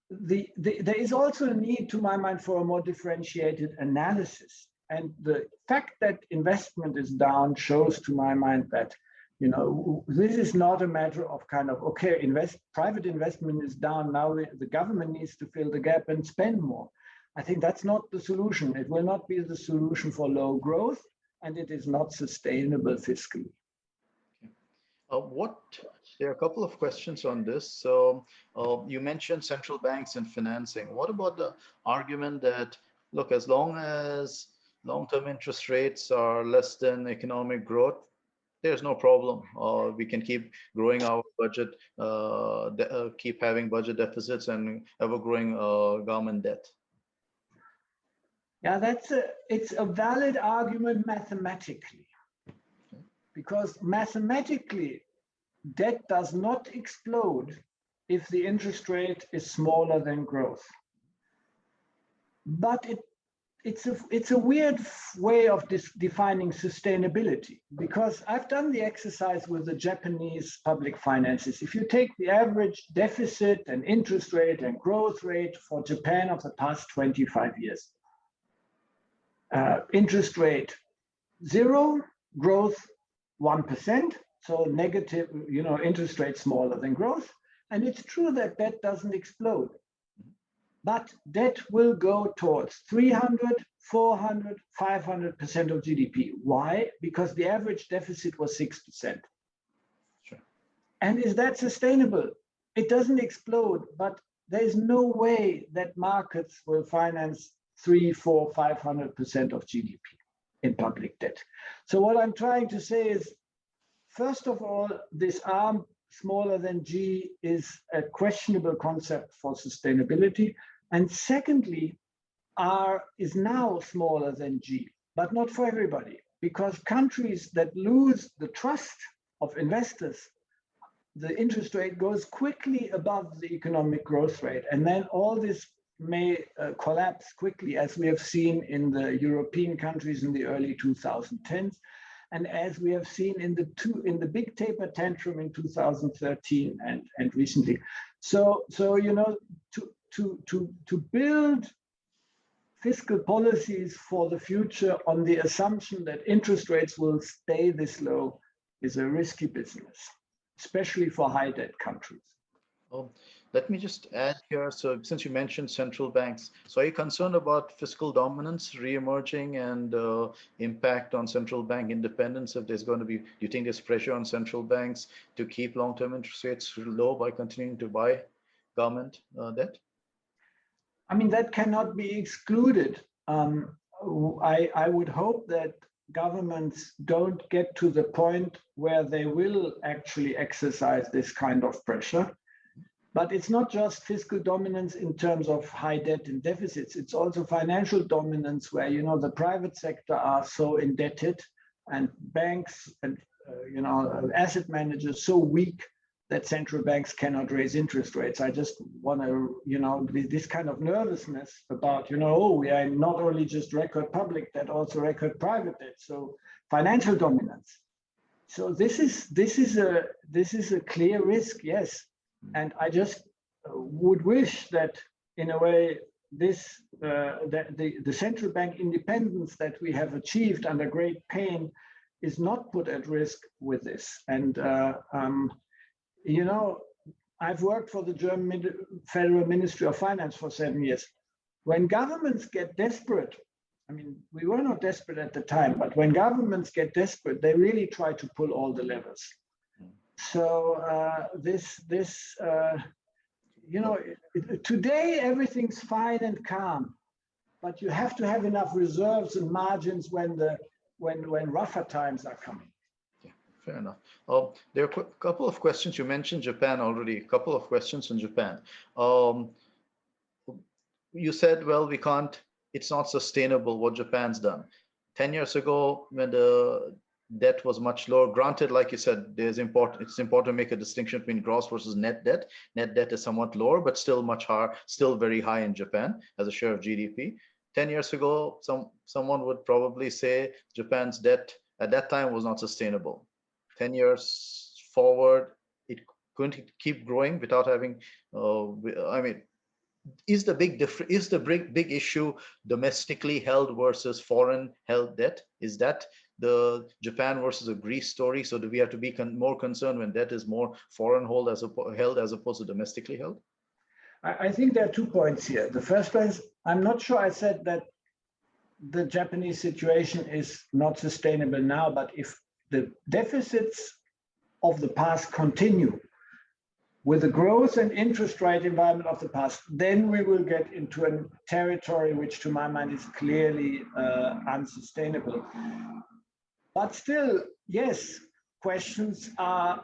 Speaker 2: there is also a need, to my mind, for a more differentiated analysis. And the fact that investment is down shows, to my mind, that, you know, this is not a matter of kind of, okay, private investment is down, now the government needs to fill the gap and spend more. I think that's not the solution. It will not be the solution for low growth, and it is not sustainable fiscally.
Speaker 1: There are a couple of questions on this. So you mentioned central banks and financing. What about the argument that, look, as long as long-term interest rates are less than economic growth, there's no problem. We can keep growing our budget, keep having budget deficits and ever growing government debt.
Speaker 2: Yeah, it's a valid argument mathematically, because mathematically, debt does not explode if the interest rate is smaller than growth. But it's a weird way of defining sustainability, because I've done the exercise with the Japanese public finances. If you take the average deficit and interest rate and growth rate for Japan of the past 25 years, interest rate 0, growth 1%, so negative, interest rate smaller than growth. And it's true that debt doesn't explode, but debt will go towards 300, 400, 500% of GDP. Why? Because the average deficit was 6%.
Speaker 1: Sure.
Speaker 2: And is that sustainable? It doesn't explode, but there's no way that markets will finance 3, 4, 500% of GDP in public debt. So what I'm trying to say is, first of all, this arm smaller than G is a questionable concept for sustainability. And secondly, R is now smaller than G, but not for everybody, because countries that lose the trust of investors, the interest rate goes quickly above the economic growth rate. And then all this may collapse quickly, as we have seen in the European countries in the early 2010s, and as we have seen in the big taper tantrum in 2013 and recently. So to build fiscal policies for the future on the assumption that interest rates will stay this low is a risky business, especially for high debt countries.
Speaker 1: Let me just add here. So since you mentioned central banks, so are you concerned about fiscal dominance re-emerging and impact on central bank independence? If there's going to be, do you think there's pressure on central banks to keep long-term interest rates low by continuing to buy government debt?
Speaker 2: I mean, that cannot be excluded. I would hope that governments don't get to the point where they will actually exercise this kind of pressure. But it's not just fiscal dominance in terms of high debt and deficits. It's also financial dominance where, the private sector are so indebted and banks and, asset managers so weak that central banks cannot raise interest rates. I just want to, this kind of nervousness about, we are not only just record public debt, also record private debt. So financial dominance. So this is a clear risk, yes. And I just would wish that, in a way, that the central bank independence that we have achieved under great pain is not put at risk with this. And I've worked for the German Federal Ministry of Finance for 7 years. When governments get desperate, I mean, we were not desperate at the time, but when governments get desperate, they really try to pull all the levers. So today everything's fine and calm, but you have to have enough reserves and margins when rougher times are coming.
Speaker 1: Yeah, fair enough. There are a couple of questions. You mentioned Japan already. A couple of questions on Japan. You said, well, we can't. It's not sustainable what Japan's done. 10 years ago, when the debt was much lower. Granted, like you said, it's important to make a distinction between gross versus net debt. Net debt is somewhat lower, but still much higher, still very high in Japan as a share of GDP. 10 years ago, someone would probably say Japan's debt at that time was not sustainable. 10 years forward, it couldn't keep growing without having, is the big issue domestically held versus foreign held debt? Is that the Japan versus a Greece story? So do we have to be more concerned when debt is more foreign held as opposed to domestically held?
Speaker 2: I think there are 2 points here. The first one is, I'm not sure I said that the Japanese situation is not sustainable now, but if the deficits of the past continue with the growth and interest rate environment of the past, then we will get into a territory which, to my mind, is clearly unsustainable. But still, yes, questions are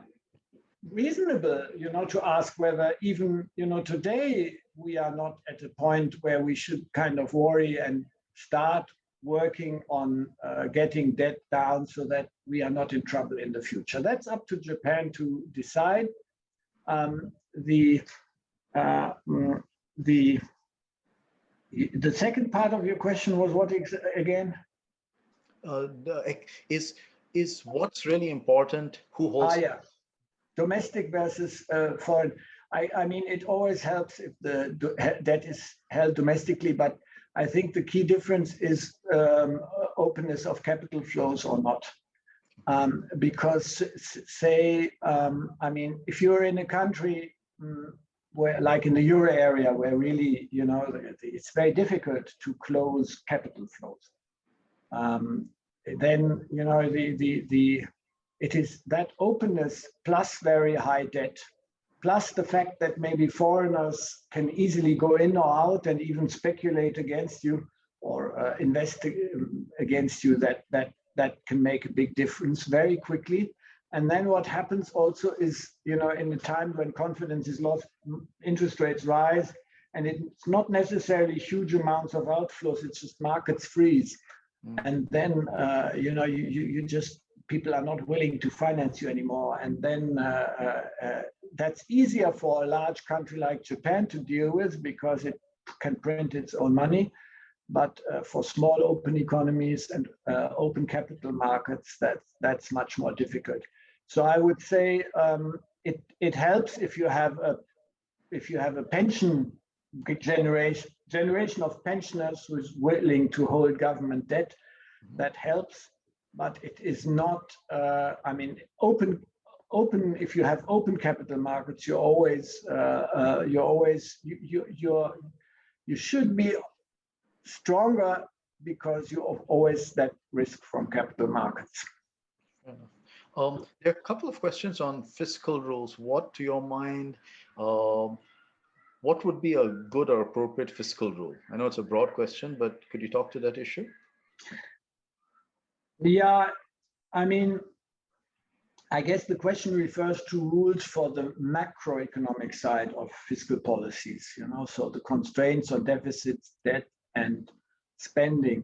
Speaker 2: reasonable, to ask whether even, today we are not at a point where we should kind of worry and start working on getting debt down so that we are not in trouble in the future. That's up to Japan to decide. The second part of your question was what again?
Speaker 1: Is what's really important? Who holds?
Speaker 2: Yeah, domestic versus foreign. I mean, it always helps if the debt is held domestically, but I think the key difference is openness of capital flows or not. Because say, I mean, if you're in a country where, like in the euro area, where really, it's very difficult to close capital flows, then, it is that openness plus very high debt, plus the fact that maybe foreigners can easily go in or out and even speculate against you or invest against you, that can make a big difference very quickly. And then what happens also is, in a time when confidence is lost, interest rates rise, and it's not necessarily huge amounts of outflows, it's just markets freeze. And then, you just, people are not willing to finance you anymore. And then that's easier for a large country like Japan to deal with because it can print its own money. But for small open economies and open capital markets, that's much more difficult. So I would say it helps if you have a pension generation of pensioners who is willing to hold government debt. That helps, but it is not. I mean, open. If you have open capital markets, you should be stronger because you have always that risk from capital markets.
Speaker 1: There are a couple of questions on fiscal rules. What, to your mind, what would be a good or appropriate fiscal rule? I know it's a broad question, but could you talk to that issue?
Speaker 2: Yeah, I mean, I guess the question refers to rules for the macroeconomic side of fiscal policies, so the constraints on deficits, debt, and spending.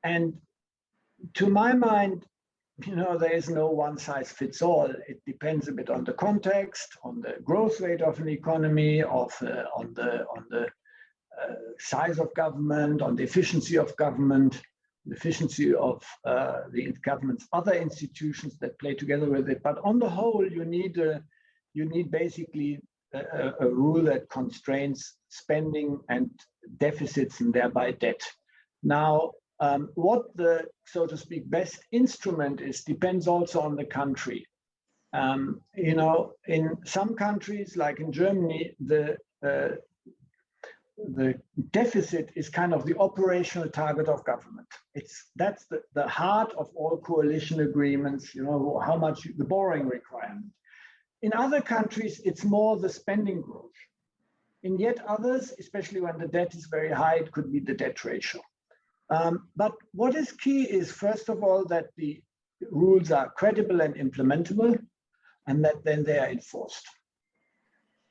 Speaker 2: And to my mind, there is no one size fits all. It depends a bit on the context, on the growth rate of an economy, on the size of government, on the efficiency of government, the efficiency of the government's other institutions that play together with it. But on the whole, you need basically a rule that constrains spending and deficits and thereby debt. Now, what the, so to speak, best instrument is depends also on the country. In some countries, like in Germany, the deficit is kind of the operational target of government. That's the heart of all coalition agreements, how much the borrowing requirement. In other countries, it's more the spending growth. In yet others, especially when the debt is very high, it could be the debt ratio. But what is key is, first of all, that the rules are credible and implementable, and that then they are enforced.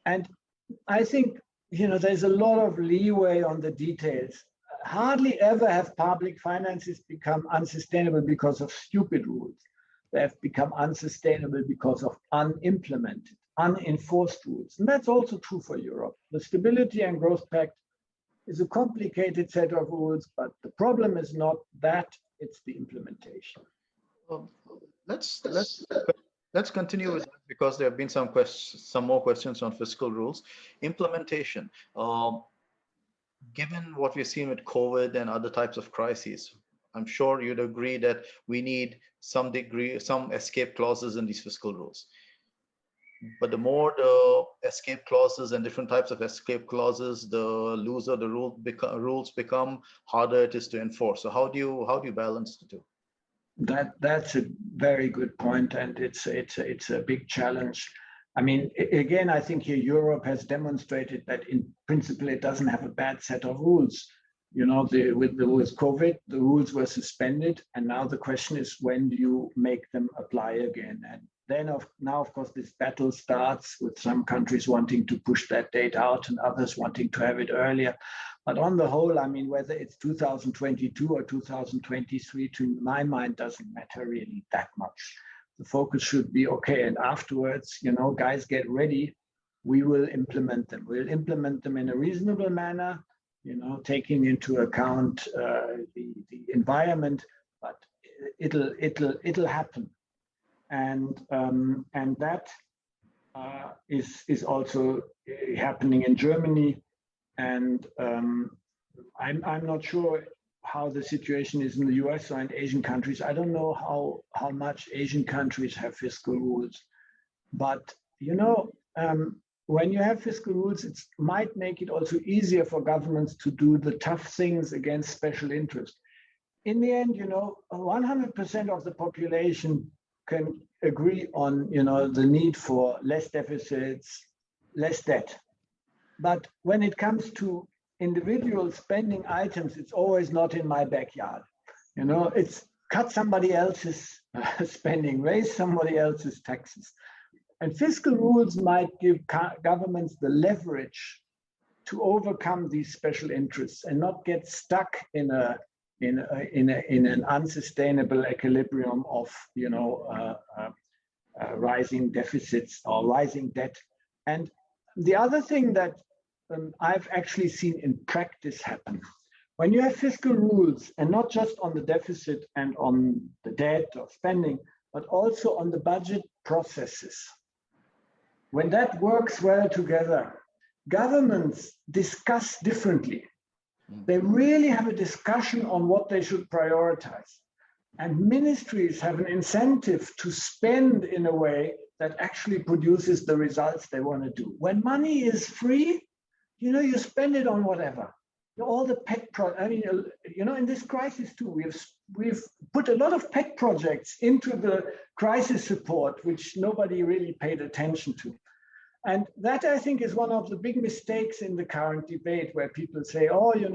Speaker 2: And I think, there's a lot of leeway on the details. Hardly ever have public finances become unsustainable because of stupid rules. They have become unsustainable because of unimplemented, unenforced rules. And that's also true for Europe. The Stability and Growth Pact is a complicated set of rules, but the problem is not that, it's the implementation.
Speaker 1: Let's continue with that, because there have been some more questions on fiscal rules. Implementation. Given what we've seen with COVID and other types of crises, I'm sure you'd agree that we need some escape clauses in these fiscal rules. But the more the escape clauses and different types of escape clauses, the looser the rules become, harder it is to enforce. So how do you balance the two?
Speaker 2: That's a very good point, and it's a big challenge. I mean, again, I think here Europe has demonstrated that in principle it doesn't have a bad set of rules, with COVID, the rules were suspended, and now the question is, when do you make them apply again? And then now, of course, this battle starts with some countries wanting to push that date out and others wanting to have it earlier. But on the whole, I mean, whether it's 2022 or 2023, to my mind, doesn't matter really that much. The focus should be, okay, and afterwards, guys, get ready. We will implement them. We'll implement them in a reasonable manner, taking into account the environment, but it'll happen. And that is also happening in Germany. And I'm not sure how the situation is in the US or in Asian countries. I don't know how much Asian countries have fiscal rules, but when you have fiscal rules, it might make it also easier for governments to do the tough things against special interest. In the end, 100% of the population can agree on, the need for less deficits, less debt. But when it comes to individual spending items, it's always not in my backyard. It's cut somebody else's spending, raise somebody else's taxes. And fiscal rules might give governments the leverage to overcome these special interests and not get stuck in an unsustainable equilibrium of rising deficits or rising debt. And the other thing that I've actually seen in practice happen, when you have fiscal rules, and not just on the deficit and on the debt or spending, but also on the budget processes, when that works well together, governments discuss differently. They really have a discussion on what they should prioritize. And ministries have an incentive to spend in a way that actually produces the results they want to do. When money is free, you spend it on whatever. All the pet in this crisis too, we've put a lot of pet projects into the crisis support, which nobody really paid attention to. And that, I think, is one of the big mistakes in the current debate, where people say,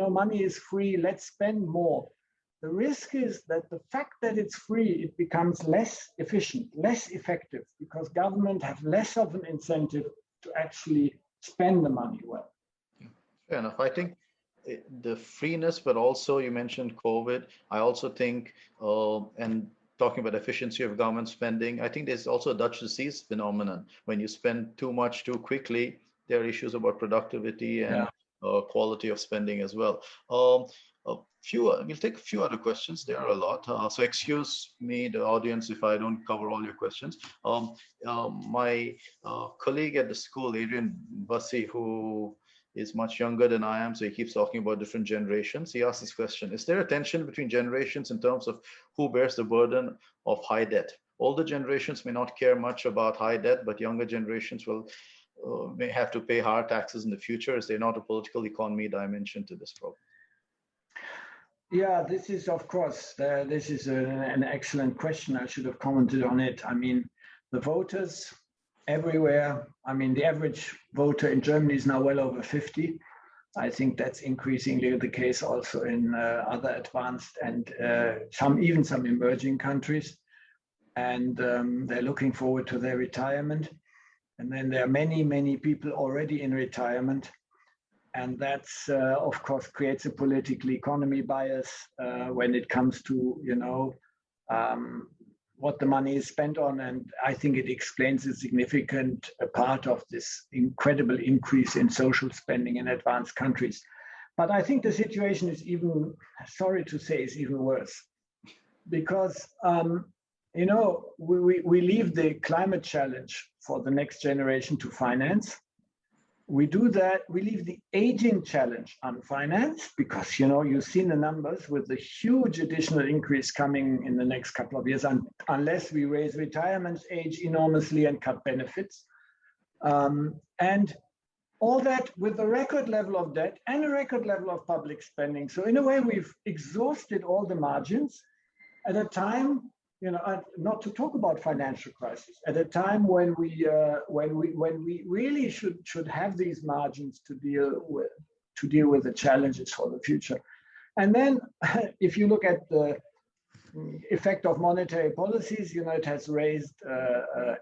Speaker 2: money is free, let's spend more. The risk is that the fact that it's free, it becomes less efficient, less effective, because government have less of an incentive to actually spend the money well.
Speaker 1: Fair enough. I think the freeness, but also you mentioned COVID. I also think, and talking about efficiency of government spending, I think there's also a Dutch disease phenomenon. When you spend too much too quickly, there are issues about productivity and quality of spending as well. We'll take a few other questions. There are a lot. So excuse me, the audience, if I don't cover all your questions. My colleague at the school, Adrian Bussey, who is much younger than I am, so he keeps talking about different generations. He asked this question: is there a tension between generations in terms of who bears the burden of high debt? Older generations may not care much about high debt, but younger generations may have to pay higher taxes in the future. Is there not a political economy dimension to this problem?
Speaker 2: Yeah, this is, of course, this is an excellent question. I should have commented on it. I mean, the voters everywhere. I mean, the average voter in Germany is now well over 50. I think that's increasingly the case also in other advanced and even some emerging countries. And they're looking forward to their retirement. And then there are many, many people already in retirement. And that's, of course, creates a political economy bias when it comes to, what the money is spent on. And I think it explains a significant part of this incredible increase in social spending in advanced countries. But I think the situation is even, sorry to say, is even worse. Because, we leave the climate challenge for the next generation to finance. We do that, we leave the aging challenge unfinanced because, you've seen the numbers with the huge additional increase coming in the next couple of years, unless we raise retirement age enormously and cut benefits. And all that with a record level of debt and a record level of public spending. So in a way, we've exhausted all the margins at a time, not to talk about financial crisis, at a time when we really should have these margins to deal with the challenges for the future. And then if you look at the effect of monetary policies, it has raised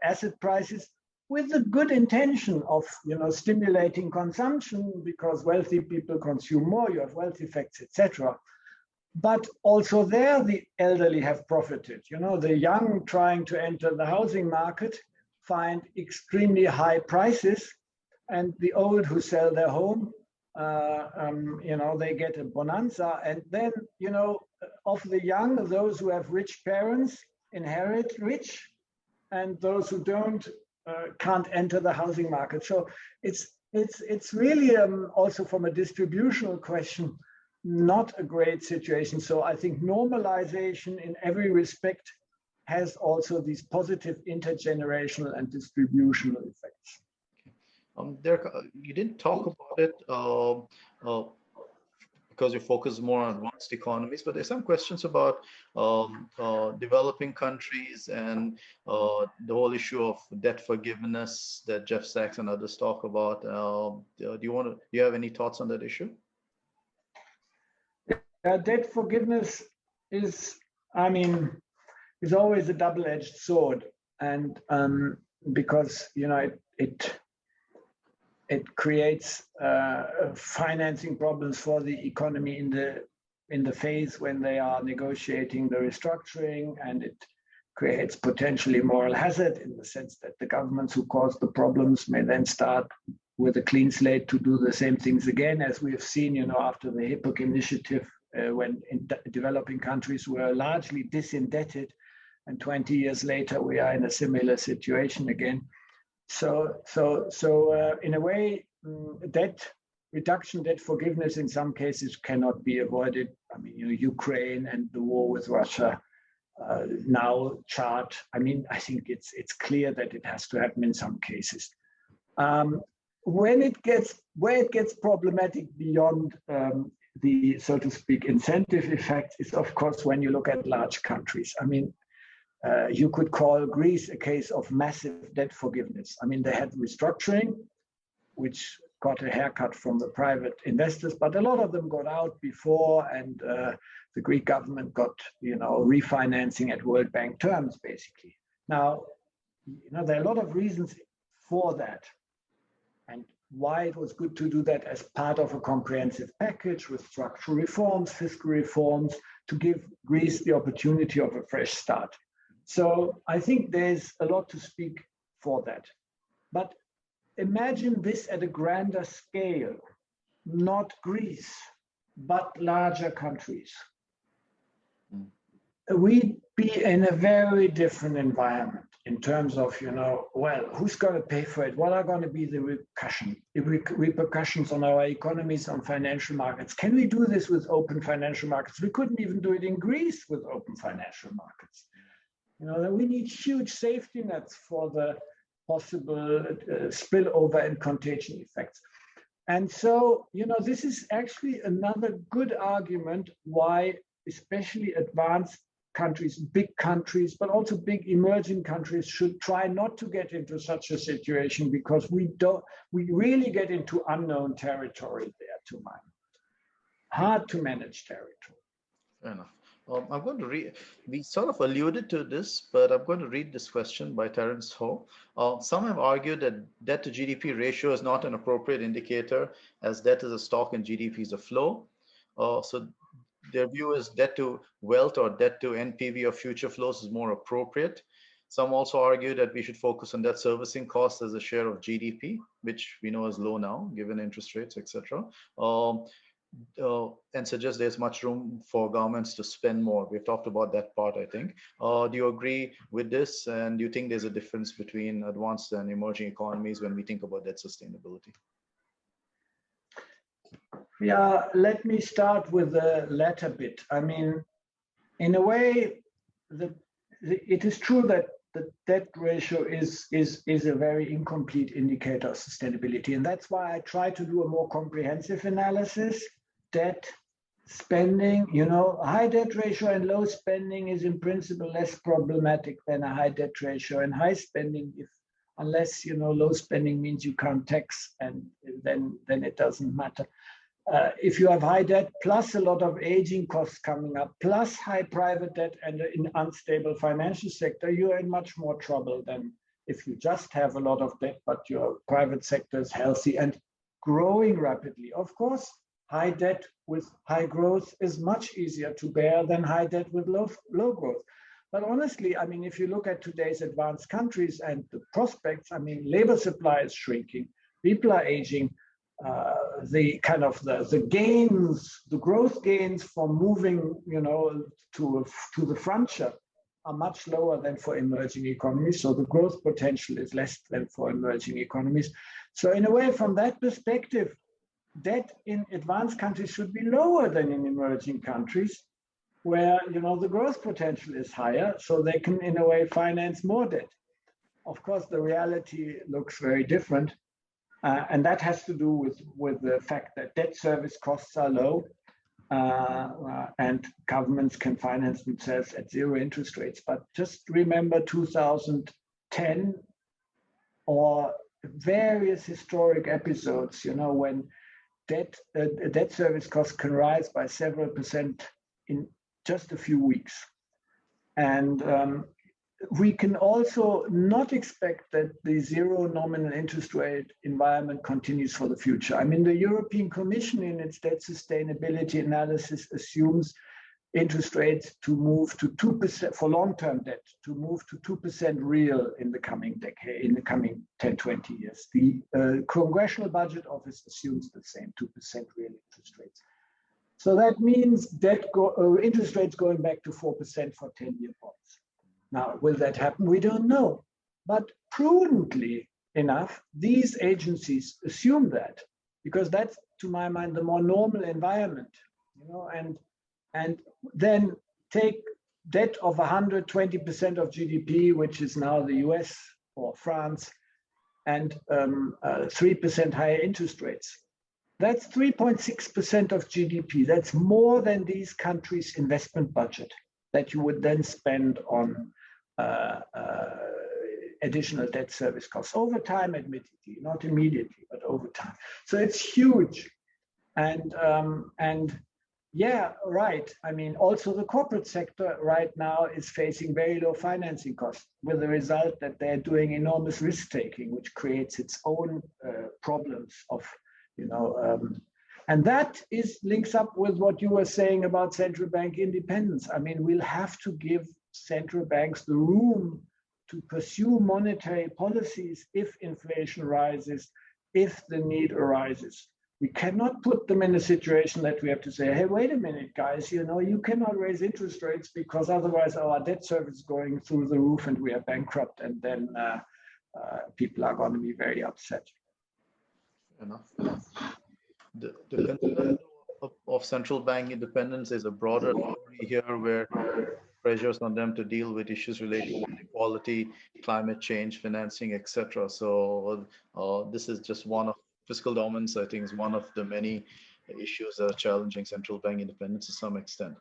Speaker 2: asset prices with the good intention of, stimulating consumption, because wealthy people consume more, you have wealth effects, etc. But also there, the elderly have profited. The young trying to enter the housing market find extremely high prices, and the old who sell their home, they get a bonanza. And then, of the young, those who have rich parents inherit rich, and those who don't can't enter the housing market. So it's really also from a distributional question, not a great situation. So I think normalization in every respect has also these positive intergenerational and distributional effects.
Speaker 1: Derek, you didn't talk about it because you focus more on advanced economies, but there's some questions about developing countries and the whole issue of debt forgiveness that Jeff Sachs and others talk about. Do you have any thoughts on that issue?
Speaker 2: Debt forgiveness is always a double-edged sword, and because it creates financing problems for the economy in the phase when they are negotiating the restructuring, and it creates potentially moral hazard in the sense that the governments who caused the problems may then start with a clean slate to do the same things again, as we have seen, after the HIPC initiative, when in developing countries were largely disindebted, and 20 years later we are in a similar situation again. So in a way, debt reduction, debt forgiveness in some cases cannot be avoided. Ukraine and the war with Russia now chart. I think it's clear that it has to happen in some cases. Where it gets problematic beyond the, so to speak, incentive effect is, of course, when you look at large countries. You could call Greece a case of massive debt forgiveness. They had restructuring, which got a haircut from the private investors, but a lot of them got out before, and the Greek government got, refinancing at World Bank terms, basically. Now, there are a lot of reasons for that, and why it was good to do that as part of a comprehensive package with structural reforms, fiscal reforms, to give Greece the opportunity of a fresh start. So I think there's a lot to speak for that. But imagine this at a grander scale, not Greece, but larger countries. We'd be in a very different environment in terms of, who's going to pay for it? What are going to be the repercussions on our economies, on financial markets? Can we do this with open financial markets? We couldn't even do it in Greece with open financial markets. We need huge safety nets for the possible spillover and contagion effects. And so, this is actually another good argument why especially advanced countries, big countries, but also big emerging countries should try not to get into such a situation, because we really get into unknown territory there to mine. Hard to manage territory.
Speaker 1: Fair enough. I'm going to read, we sort of alluded to this, but I'm going to read this question by Terence Ho. Some have argued that debt to GDP ratio is not an appropriate indicator, as debt is a stock and GDP is a flow. So their view is debt to wealth or debt to NPV of future flows is more appropriate. Some also argue that we should focus on debt servicing costs as a share of GDP, which we know is low now, given interest rates, etc. And suggest there's much room for governments to spend more. We've talked about that part, I think. Do you agree with this? And do you think there's a difference between advanced and emerging economies when we think about debt sustainability?
Speaker 2: Yeah, let me start with the latter bit. In a way, it is true that the debt ratio is a very incomplete indicator of sustainability. And that's why I try to do a more comprehensive analysis. Debt, spending, a high debt ratio and low spending is in principle less problematic than a high debt ratio and high spending, unless low spending means you can't tax, and then it doesn't matter. if you have high debt plus a lot of aging costs coming up, plus high private debt and an unstable financial sector, you are in much more trouble than if you just have a lot of debt, but your private sector is healthy and growing rapidly. Of course, high debt with high growth is much easier to bear than high debt with low growth. But honestly, I mean, if you look at today's advanced countries and the prospects, I mean, labor supply is shrinking, people are aging, the gains, the growth gains from moving, to the frontier are much lower than for emerging economies. So the growth potential is less than for emerging economies. So in a way, from that perspective, debt in advanced countries should be lower than in emerging countries, where the growth potential is higher, so they can in a way finance more debt. Of course, the reality looks very different, and that has to do with the fact that debt service costs are low, and governments can finance themselves at zero interest rates. But just remember 2010 or various historic episodes, when debt service costs can rise by several percent in just a few weeks. And we can also not expect that the zero nominal interest rate environment continues for the future. I mean, the European Commission in its debt sustainability analysis assumes interest rates to move to 2% for long-term debt, to move to 2% real in the coming decade, in the coming 10, 20 years. The Congressional Budget Office assumes the same 2% real interest rates. So that means interest rates going back to 4% for 10-year bonds. Now, will that happen? We don't know. But prudently enough, these agencies assume that, because that's, to my mind, the more normal environment, and then take debt of 120% of GDP, which is now the US or France, and 3% higher interest rates. That's 3.6% of GDP. That's more than these countries' investment budget that you would then spend on additional debt service costs over time, admittedly, not immediately, but over time. So it's huge. And yeah, right. I mean, also the corporate sector right now is facing very low financing costs, with the result that they're doing enormous risk taking, which creates its own problems of, and that links up with what you were saying about central bank independence. I mean, we'll have to give central banks the room to pursue monetary policies if inflation rises, if the need arises. We cannot put them in a situation that we have to say, hey, wait a minute, guys, you cannot raise interest rates because otherwise our debt service is going through the roof and we are bankrupt, and then people are going to be very upset.
Speaker 1: Enough. The concept of central bank independence is a broader story here, where pressures on them to deal with issues relating to inequality, climate change, financing, etc. So this is just one of fiscal dominance, I think, is one of the many issues that are challenging central bank independence to some extent.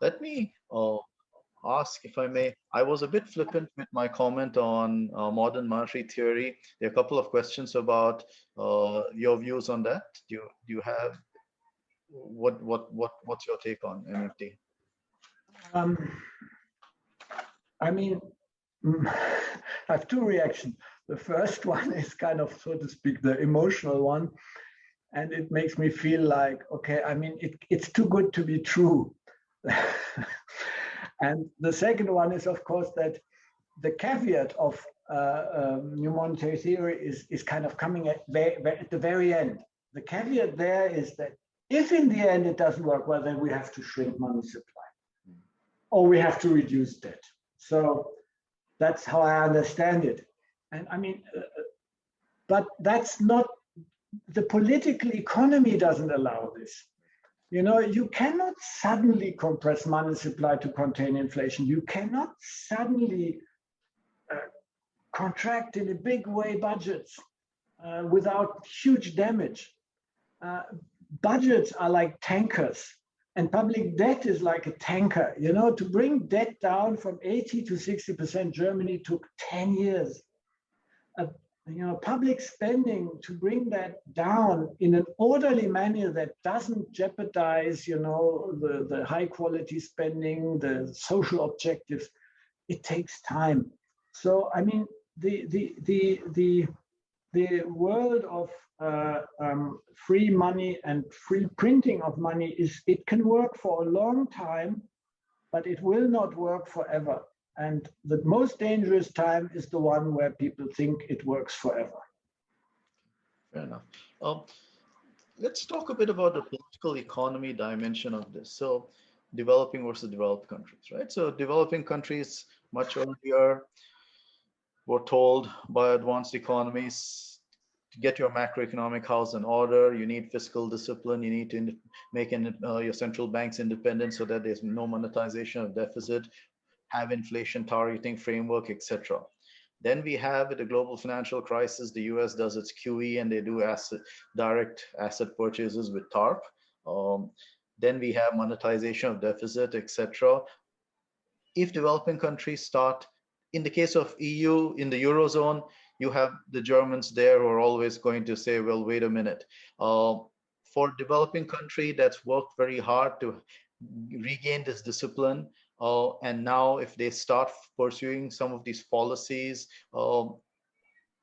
Speaker 1: Let me ask, if I may, I was a bit flippant with my comment on modern monetary theory. There are a couple of questions about your views on that. Do you have, what's your take on MFT?
Speaker 2: I mean, I have two reactions. The first one is kind of, so to speak, the emotional one. And it makes me feel like, okay, I mean, it's too good to be true. And the second one is, of course, that the caveat of new monetary theory is kind of coming at the very end. The caveat there is that if in the end it doesn't work, well, then we have to shrink money supply, or we have to reduce debt. So that's how I understand it. And I mean, but that's not, the political economy doesn't allow this. You cannot suddenly compress money supply to contain inflation. You cannot suddenly contract in a big way budgets without huge damage. Budgets are like tankers, and public debt is like a tanker. To bring debt down from 80 to 60%, Germany took 10 years. public spending, to bring that down in an orderly manner that doesn't jeopardize, the high quality spending, the social objectives, it takes time. So, I mean, the world of free money and free printing of money it can work for a long time, but it will not work forever. And the most dangerous time is the one where people think it works forever.
Speaker 1: Fair enough. Let's talk a bit about the political economy dimension of this. So developing versus developed countries, right? So developing countries much earlier were told by advanced economies to get your macroeconomic house in order. You need fiscal discipline. You need to make your central banks independent so that there's no monetization of deficit, have inflation targeting framework, etc. Then we have the global financial crisis. The US does its QE and they do direct asset purchases with TARP. Then we have monetization of deficit, etc. If developing countries start, in the case of EU, in the Eurozone, you have the Germans there who are always going to say, well, wait a minute. For developing country that's worked very hard to regain this discipline, and now if they start pursuing some of these policies,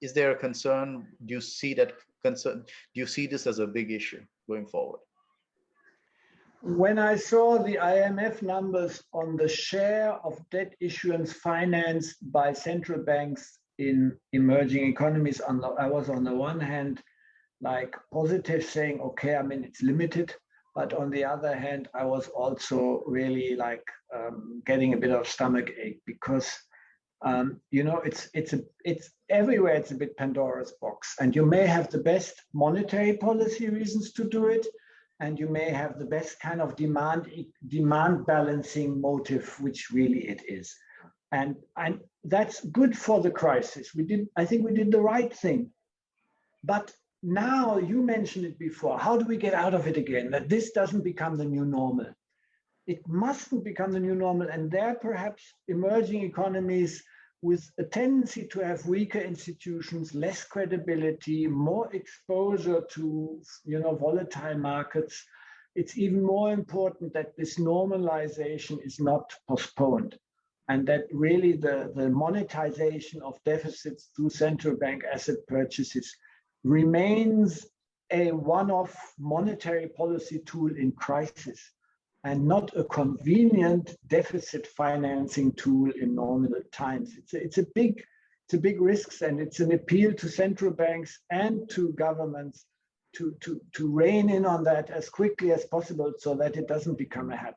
Speaker 1: is there a concern? Do you see that concern? Do you see this as a big issue going forward?
Speaker 2: When I saw the IMF numbers on the share of debt issuance financed by central banks in emerging economies, I was on the one hand like positive, saying, okay, I mean, it's limited. But on the other hand, I was also really like getting a bit of stomach ache because it's everywhere. It's a bit Pandora's box, and you may have the best monetary policy reasons to do it, and you may have the best kind of demand balancing motive, which really it is, and that's good for the crisis. I think we did the right thing, but now, you mentioned it before, how do we get out of it again? That this doesn't become the new normal. It mustn't become the new normal. And there, perhaps emerging economies with a tendency to have weaker institutions, less credibility, more exposure to volatile markets, it's even more important that this normalization is not postponed. And that really the monetization of deficits through central bank asset purchases remains a one-off monetary policy tool in crisis and not a convenient deficit financing tool in normal times. It's a big risk, and it's an appeal to central banks and to governments to rein in on that as quickly as possible so that it doesn't become a habit.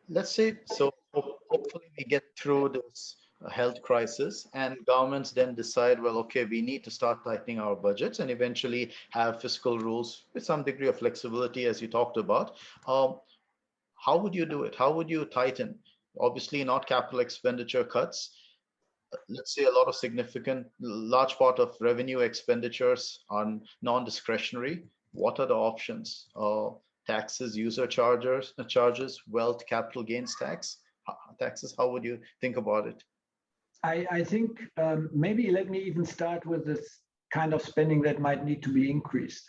Speaker 1: Let's say, so hopefully we get through this health crisis and governments then decide, well, okay, we need to start tightening our budgets and eventually have fiscal rules with some degree of flexibility, as you talked about. How would you do it? How would you tighten? Obviously not capital expenditure cuts. Let's say a lot of large part of revenue expenditures are non-discretionary. What are the options? Taxes, user charges, wealth, capital gains taxes. How would you think about it?
Speaker 2: I think maybe let me even start with this kind of spending that might need to be increased.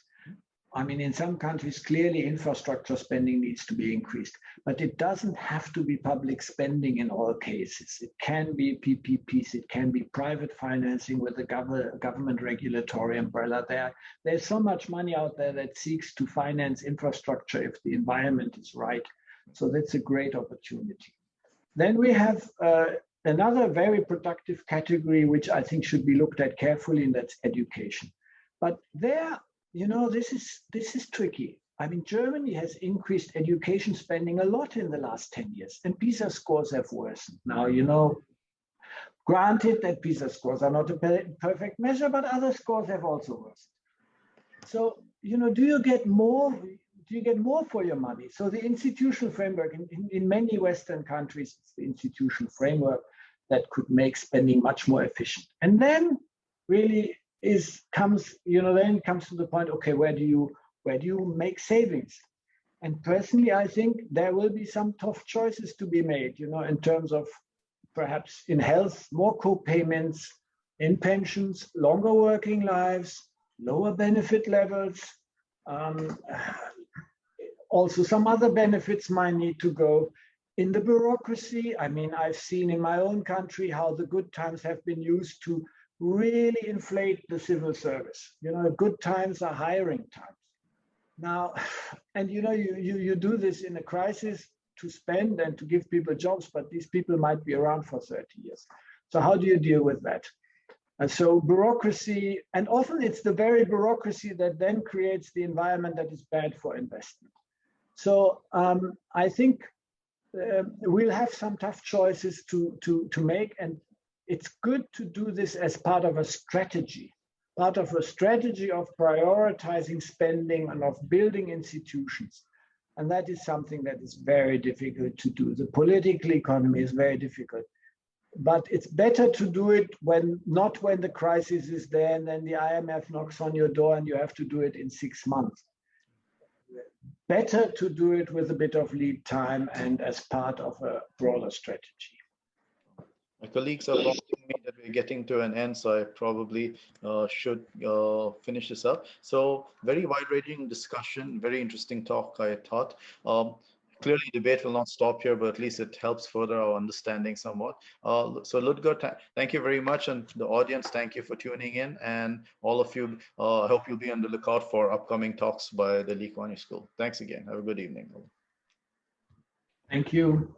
Speaker 2: I mean, in some countries, clearly infrastructure spending needs to be increased, but it doesn't have to be public spending in all cases. It can be PPPs, it can be private financing with the government regulatory umbrella. There's so much money out there that seeks to finance infrastructure if the environment is right. So that's a great opportunity. Then we have another very productive category, which I think should be looked at carefully, and that's education. But there, this is tricky. I mean, Germany has increased education spending a lot in the last 10 years, and PISA scores have worsened. Now, granted that PISA scores are not a perfect measure, but other scores have also worsened. So, do you get more? Do you get more for your money? So the institutional framework in many Western countries, it's the institutional framework that could make spending much more efficient. And then really comes to the point, okay, where do you make savings? And personally, I think there will be some tough choices to be made, in terms of perhaps in health, more co-payments, in pensions, longer working lives, lower benefit levels. Also, some other benefits might need to go. In the bureaucracy, I mean, I've seen in my own country how the good times have been used to really inflate the civil service. You know, good times are hiring times. Now, and you know, you do this in a crisis to spend and to give people jobs, but these people might be around for 30 years. So how do you deal with that? And so bureaucracy, and often it's the very bureaucracy that then creates the environment that is bad for investment. So I think we'll have some tough choices to make, and it's good to do this as part of a strategy of prioritizing spending and of building institutions. And that is something that is very difficult to do. The political economy is very difficult. But it's better to do it not when the crisis is there and then the IMF knocks on your door and you have to do it in 6 months. Better to do it with a bit of lead time and as part of a broader strategy.
Speaker 1: My colleagues are prompting me that we're getting to an end, so I probably should finish this up. So very wide-ranging discussion, very interesting talk, I thought. Clearly, debate will not stop here, but at least it helps further our understanding somewhat. So Ludger, thank you very much. And the audience, thank you for tuning in. And all of you, I hope you'll be on the lookout for upcoming talks by the Lee Kuan Yew School. Thanks again. Have a good evening.
Speaker 2: Thank you.